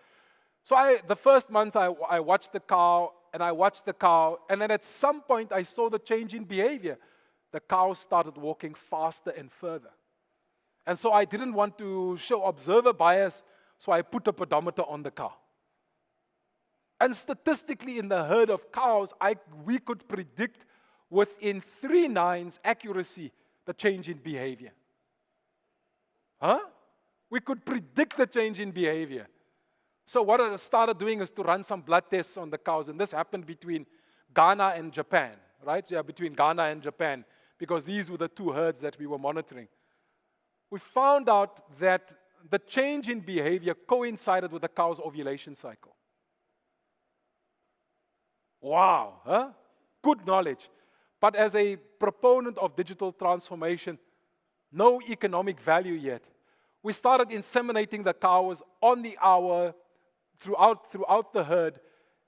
So the first month I watched the cow, and then at some point I saw the change in behavior. The cow started walking faster and further. And so I didn't want to show observer bias, so I put a pedometer on the cow. And statistically, in the herd of cows, we could predict within 3 nines accuracy the change in behavior. We could predict the change in behavior. So what I started doing is to run some blood tests on the cows, and this happened between Ghana and Japan, right? So yeah, between Ghana and Japan, because these were the 2 herds that we were monitoring. We found out that the change in behavior coincided with the cow's ovulation cycle. Wow, good knowledge. But as a proponent of digital transformation, no economic value yet. We started inseminating the cows on the hour throughout the herd,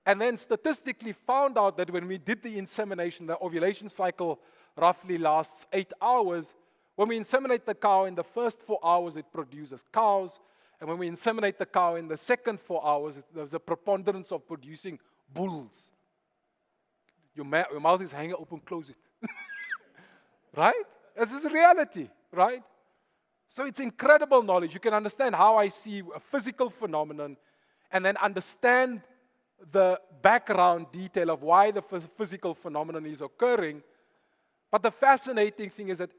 and then statistically found out that when we did the insemination, the ovulation cycle roughly lasts 8 hours. When we inseminate the cow in the first 4 hours, it produces cows, and when we inseminate the cow in the second 4 hours, there's a preponderance of producing bulls. Your mouth is hanging open, close it. Right? This is the reality, right? So it's incredible knowledge. You can understand how I see a physical phenomenon and then understand the background detail of why the physical phenomenon is occurring. But the fascinating thing is that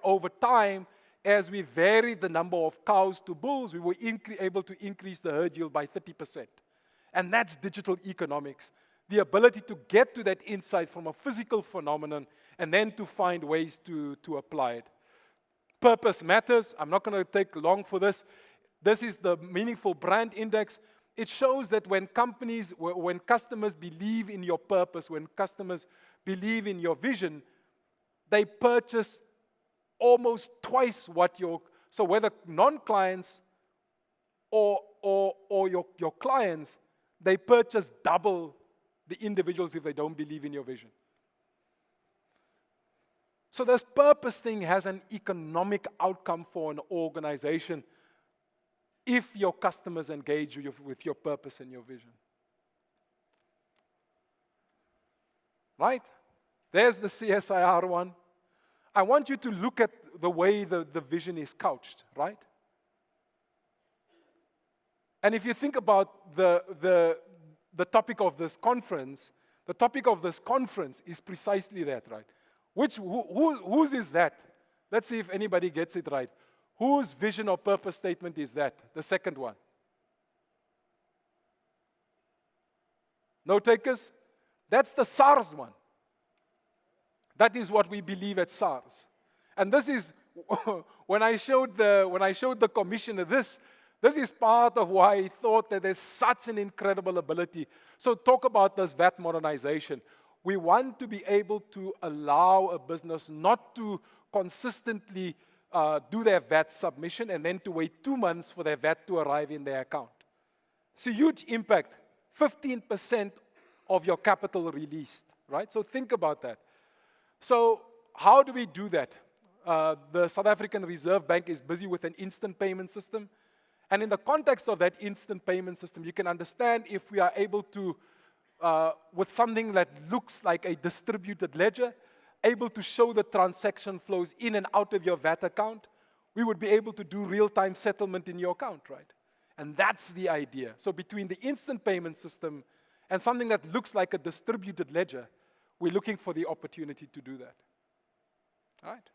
over time, as we varied the number of cows to bulls, we were able to increase the herd yield by 30%. And that's digital economics. The ability to get to that insight from a physical phenomenon and then to find ways to apply it. Purpose matters. I'm not going to take long for this. This is the Meaningful Brand Index. It shows that when customers believe in your purpose, when customers believe in your vision, they purchase almost twice what so whether non-clients or your clients, they purchase double the individuals if they don't believe in your vision. So this purpose thing has an economic outcome for an organization if your customers engage with your purpose and your vision. Right? There's the CSIR one. I want you to look at the way the vision is couched, right? And if you think about the topic of this conference, the topic of this conference is precisely that, right? Whose is that? Let's see if anybody gets it right. Whose vision or purpose statement is that? The second one. No takers? That's the SARS one. That is what we believe at SARS. And this is, when I showed the commissioner this is part of why I thought that there's such an incredible ability. So talk about this VAT modernization. We want to be able to allow a business not to consistently do their VAT submission and then to wait 2 months for their VAT to arrive in their account. It's a huge impact, 15% of your capital released, right? So think about that. So how do we do that? The South African Reserve Bank is busy with an instant payment system. And in the context of that instant payment system, you can understand if we are able to, with something that looks like a distributed ledger, able to show the transaction flows in and out of your VAT account, we would be able to do real-time settlement in your account, right? And that's the idea. So between the instant payment system and something that looks like a distributed ledger, we're looking for the opportunity to do that. All right?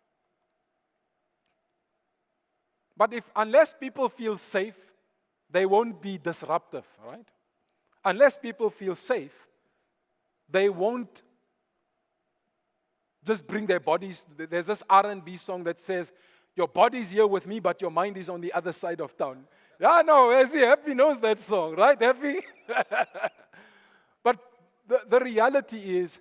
But unless people feel safe, they won't be disruptive, right? Unless people feel safe, they won't just bring their bodies. There's this R&B song that says, your body's here with me, but your mind is on the other side of town. Yeah, no, Happy knows that song, right, Happy? But the reality is,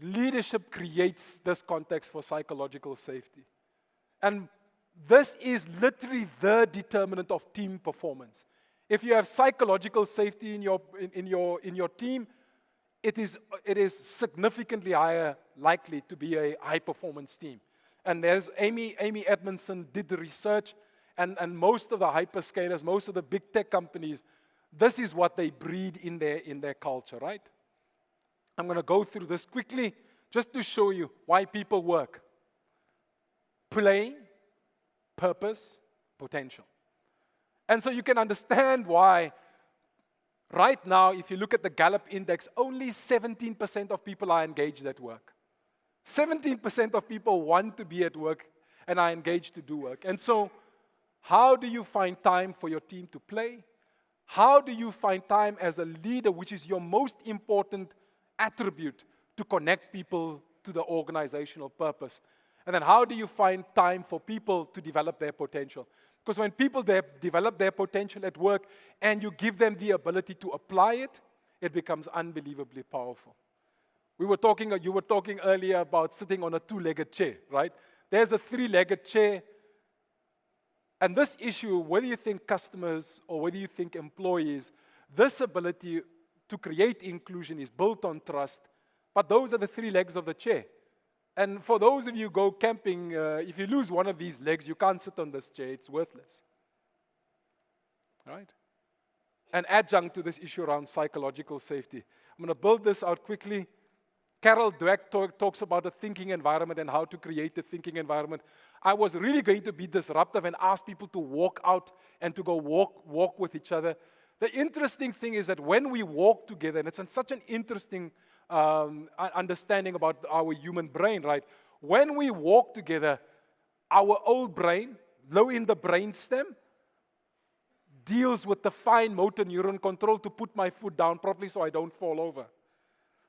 leadership creates this context for psychological safety. And this is literally the determinant of team performance. If you have psychological safety in your team, it is significantly higher likely to be a high-performance team. And there's Amy Edmondson did the research, and most of the hyperscalers, most of the big tech companies, this is what they breed in their culture, right? I'm going to go through this quickly just to show you why people work. Play, purpose, potential. And so you can understand why right now, if you look at the Gallup index, only 17% of people are engaged at work. 17% of people want to be at work and are engaged to do work. And so, how do you find time for your team to play? How do you find time as a leader, which is your most important attribute, to connect people to the organizational purpose? And then how do you find time for people to develop their potential? Because when people develop their potential at work and you give them the ability to apply it, it becomes unbelievably powerful. You were talking earlier about sitting on a two-legged chair, right? There's a three-legged chair. And this issue, whether you think customers or whether you think employees, this ability to create inclusion is built on trust. But those are the three legs of the chair. And for those of you who go camping, if you lose one of these legs, you can't sit on this chair. It's worthless. Right? An adjunct to this issue around psychological safety. I'm going to build this out quickly. Carol Dweck talks about a thinking environment and how to create a thinking environment. I was really going to be disruptive and ask people to walk out and to go walk with each other. The interesting thing is that when we walk together, and it's such an interesting understanding about our human brain, right? When we walk together, our old brain, low in the brainstem, deals with the fine motor neuron control to put my foot down properly so I don't fall over.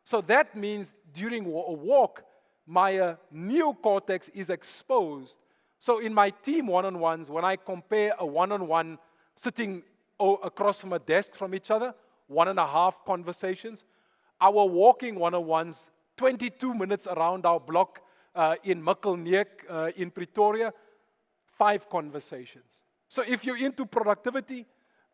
So that means during a walk, my neocortex is exposed. So in my team one-on-ones, when I compare a one-on-one sitting across from a desk from each other, 1.5 conversations, our walking one-on-ones, 22 minutes around our block in Mikkelneek in Pretoria, 5 conversations. So if you're into productivity,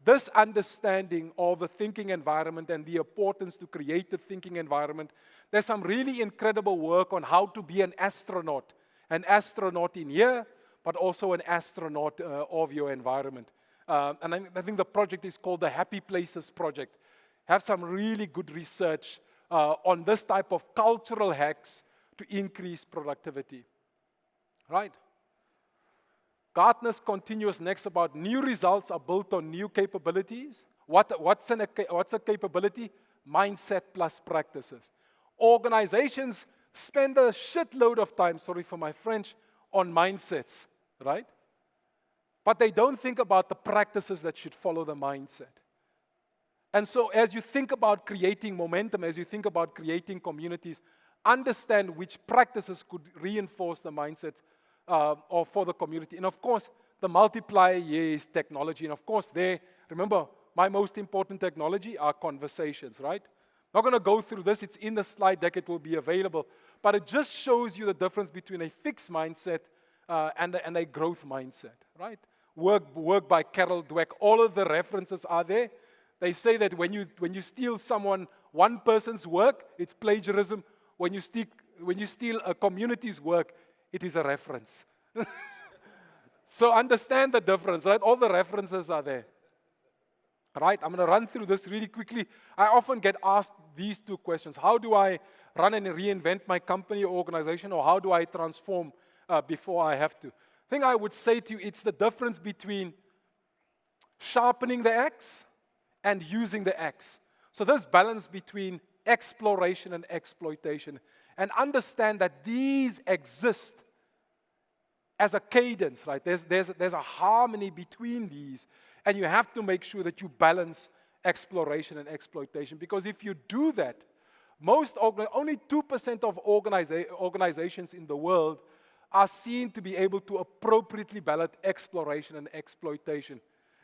this understanding of the thinking environment and the importance to create the thinking environment, there's some really incredible work on how to be an astronaut in here, but also an astronaut of your environment. And I think the project is called the Happy Places Project. Have some really good research on this type of cultural hacks to increase productivity. Right? Gartner's continuous next about new results are built on new capabilities. What's a capability? Mindset plus practices. Organizations spend a shitload of time, sorry for my French, on mindsets, right? But they don't think about the practices that should follow the mindset. And so as you think about creating momentum, as you think about creating communities, understand which practices could reinforce the mindset or for the community. And of course, the multiplier here is technology. And of course, remember, my most important technology are conversations, right? I'm not going to go through this. It's in the slide deck. It will be available. But it just shows you the difference between a fixed mindset and a growth mindset, right? Work by Carol Dweck. All of the references are there. They say that when you steal one person's work, it's plagiarism. When you steal a community's work, it is a reference. So understand the difference, right? All the references are there. Right? I'm going to run through this really quickly. I often get asked these 2 questions. How do I run and reinvent my company or organization, or how do I transform before I have to? I think I would say to you, it's the difference between sharpening the axe and using the axe. So this balance between exploration and exploitation. And understand that these exist as a cadence, right? There's a harmony between these. And you have to make sure that you balance exploration and exploitation. Because if you do that, only 2% of organizations in the world are seen to be able to appropriately balance exploration and exploitation.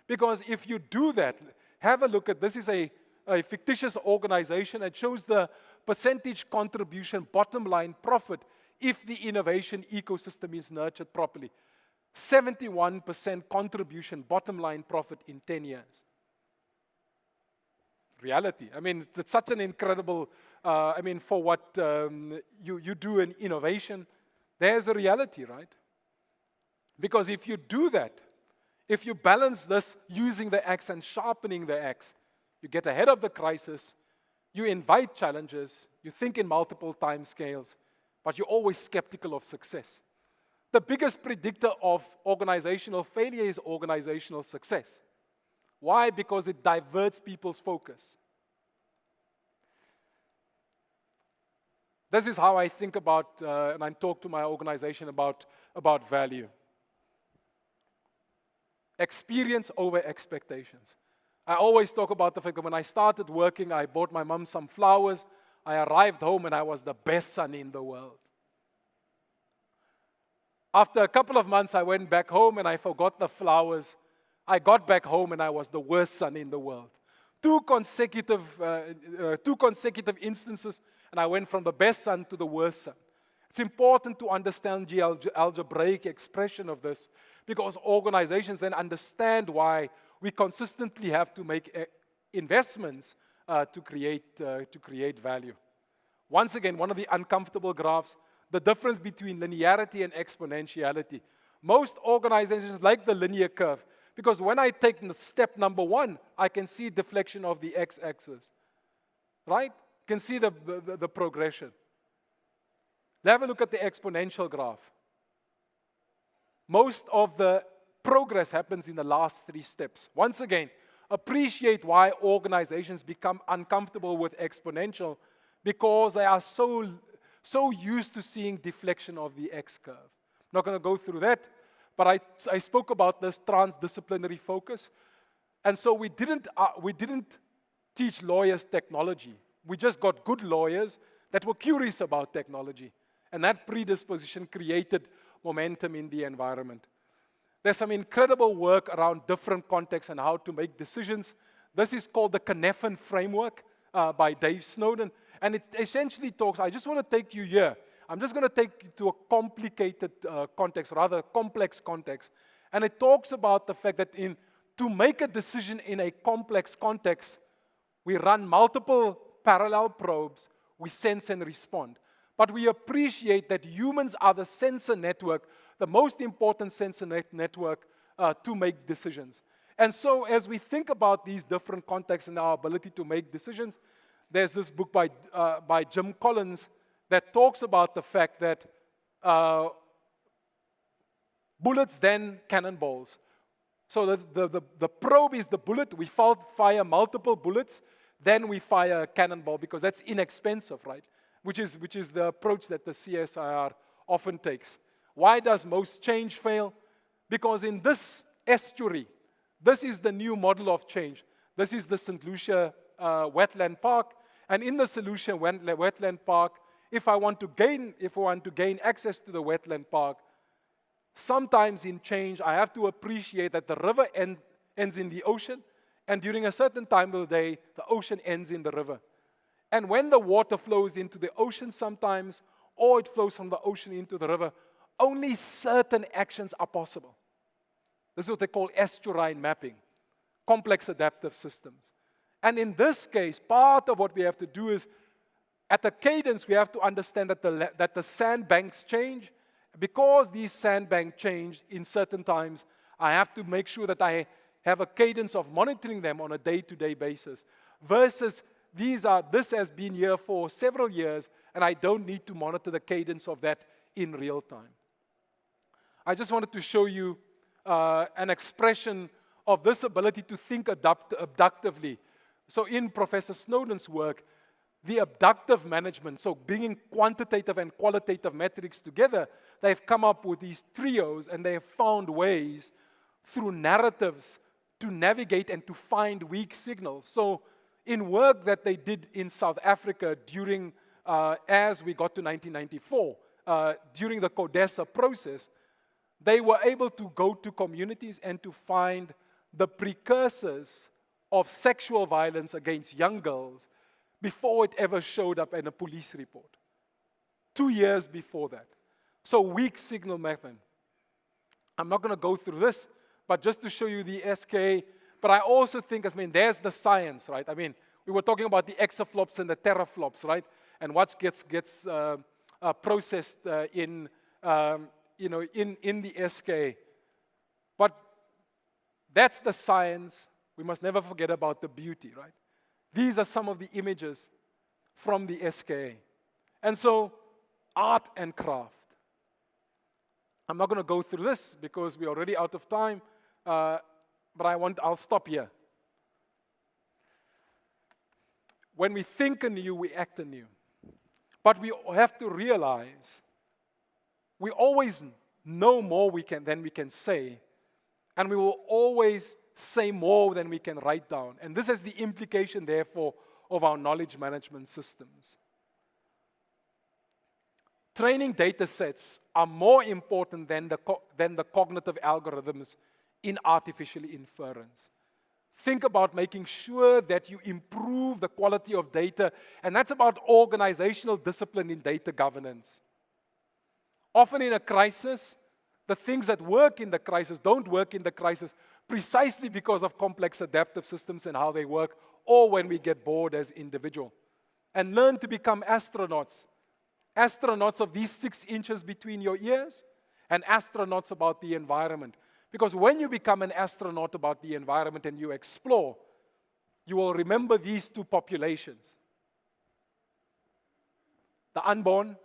Because if you do that, have a look at this is a fictitious organization. It shows the percentage contribution, bottom line profit, if the innovation ecosystem is nurtured properly. 71% contribution, bottom line profit in 10 years. Reality. I mean, it's such an incredible, for what you do in innovation, there's a reality, right? Because if you do that, if you balance this using the axe and sharpening the axe, you get ahead of the crisis, you invite challenges, you think in multiple time scales, but you're always skeptical of success. The biggest predictor of organizational failure is organizational success. Why? Because it diverts people's focus. This is how I think about, and I talk to my organization about value. Experience over expectations. I always talk about the fact that when I started working, I bought my mom some flowers. I arrived home and I was the best son in the world. After a couple of months, I went back home and I forgot the flowers. I got back home and I was the worst son in the world. Two consecutive instances, and I went from the best son to the worst son. It's important to understand the algebraic expression of this, because organizations then understand why we consistently have to make investments to create value. Once again, one of the uncomfortable graphs, the difference between linearity and exponentiality. Most organizations like the linear curve, because when I take step number 1, I can see deflection of the x-axis, right? You can see the progression. Have a look at the exponential graph. Most of the progress happens in the last 3 steps. Once again, appreciate why organizations become uncomfortable with exponential, because they are so used to seeing deflection of the x-curve. I'm not going to go through that, but I spoke about this transdisciplinary focus. And so we didn't teach lawyers technology. We just got good lawyers that were curious about technology. And that predisposition created momentum in the environment. There's some incredible work around different contexts and how to make decisions. This is called the Cynefin framework by Dave Snowden. And it essentially talks, I just want to take you here. I'm just going to take you to a complicated context, rather a complex context. And it talks about the fact that to make a decision in a complex context, we run multiple parallel probes, we sense and respond. But we appreciate that humans are the sensor network, the most important sensor network to make decisions. And so as we think about these different contexts and our ability to make decisions, there's this book by Jim Collins that talks about the fact that bullets then cannonballs. So the probe is the bullet. We fire multiple bullets, then we fire a cannonball, because that's inexpensive, right? Which is the approach that the CSIR often takes. Why does most change fail? Because in this estuary, this is the new model of change. This is the St. Lucia wetland park. And in the St. Lucia wetland park, if I want to gain access to the wetland park, sometimes in change, I have to appreciate that the river ends in the ocean, and during a certain time of the day, the ocean ends in the river. And when the water flows into the ocean sometimes, or it flows from the ocean into the river, only certain actions are possible. This is what they call estuarine mapping, complex adaptive systems. And in this case, part of what we have to do is, at a cadence, we have to understand that the sandbanks change. Because these sandbanks change in certain times, I have to make sure that I have a cadence of monitoring them on a day-to-day basis, versus this has been here for several years, and I don't need to monitor the cadence of that in real time. I just wanted to show you an expression of this ability to think abductively. So in Professor Snowden's work, the abductive management, so bringing quantitative and qualitative metrics together, they've come up with these trios, and they have found ways through narratives to navigate and to find weak signals. So in work that they did in South Africa during, as we got to 1994, during the CODESA process, they were able to go to communities and to find the precursors of sexual violence against young girls before it ever showed up in a police report. 2 years before that. So weak signal mapping. I'm not going to go through this, but just to show you the SK. But I also think, there's the science, right? We were talking about the exaflops and the teraflops, right? And what gets processed in the SK. But that's the science. We must never forget about the beauty, right? These are some of the images from the SK. And so, art and craft. I'm not going to go through this because we're already out of time, but I'll stop here. When we think anew, we act anew. But we have to realize we always know more than we can say, and we will always say more than we can write down. And this is the implication, therefore, of our knowledge management systems. Training data sets are more important than the cognitive algorithms in artificial inference. Think about making sure that you improve the quality of data, and that's about organizational discipline in data governance. Often in a crisis, the things that work in the crisis don't work in the crisis precisely because of complex adaptive systems and how they work, or when we get bored as individuals. And learn to become astronauts. Astronauts of these 6 inches between your ears, and astronauts about the environment. Because when you become an astronaut about the environment and you explore, you will remember these 2 populations. The unborn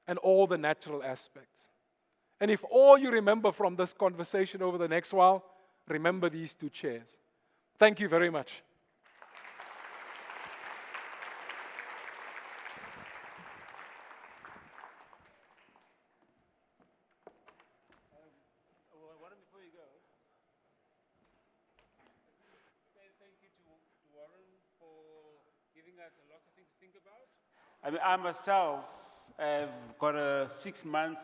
and all the natural aspects. And if all you remember from this conversation over the next while, remember these 2 chairs. Thank you very much. Before you go, thank you to Warren for giving us a lot of things to think about. I myself have got a 6-month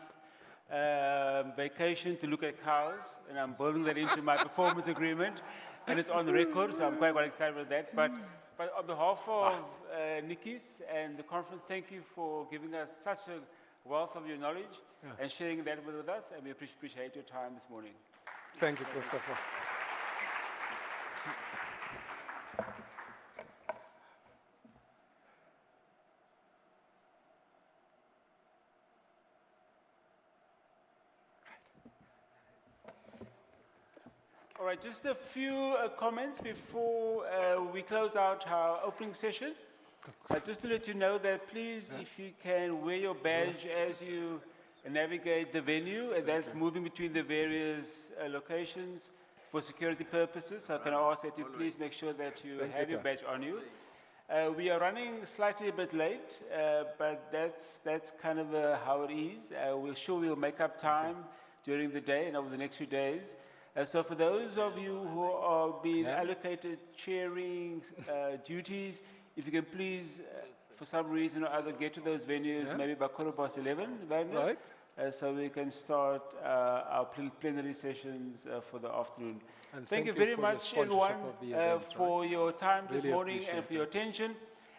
vacation to look at cows, and I'm building that into my performance agreement, and it's on the record, so I'm quite excited with that. But on behalf of Nikki's and the conference, thank you for giving us such a wealth of your knowledge and sharing that with us, and we appreciate your time this morning. Thank you, Christopher. All right, just a few comments before we close out our opening session. Just to let you know that please, if you can wear your badge as you navigate the venue, and that's moving between the various locations for security purposes. So can I ask that you please make sure that you have your badge on you. We are running slightly a bit late, but that's kind of how it is. We're sure we'll make up time during the day and over the next few days. So for those of you who are being allocated chairing duties, if you can please, for some reason or other, get to those venues maybe by 11:15, Right. so we can start our plenary sessions for the afternoon. And Thank you for very your much, sponsorship everyone, of the event, for your time this Really morning and appreciate for your attention.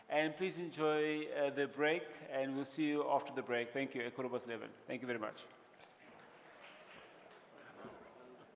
And please enjoy the break, and we'll see you after the break. Thank you, at 11:15. Thank you very much.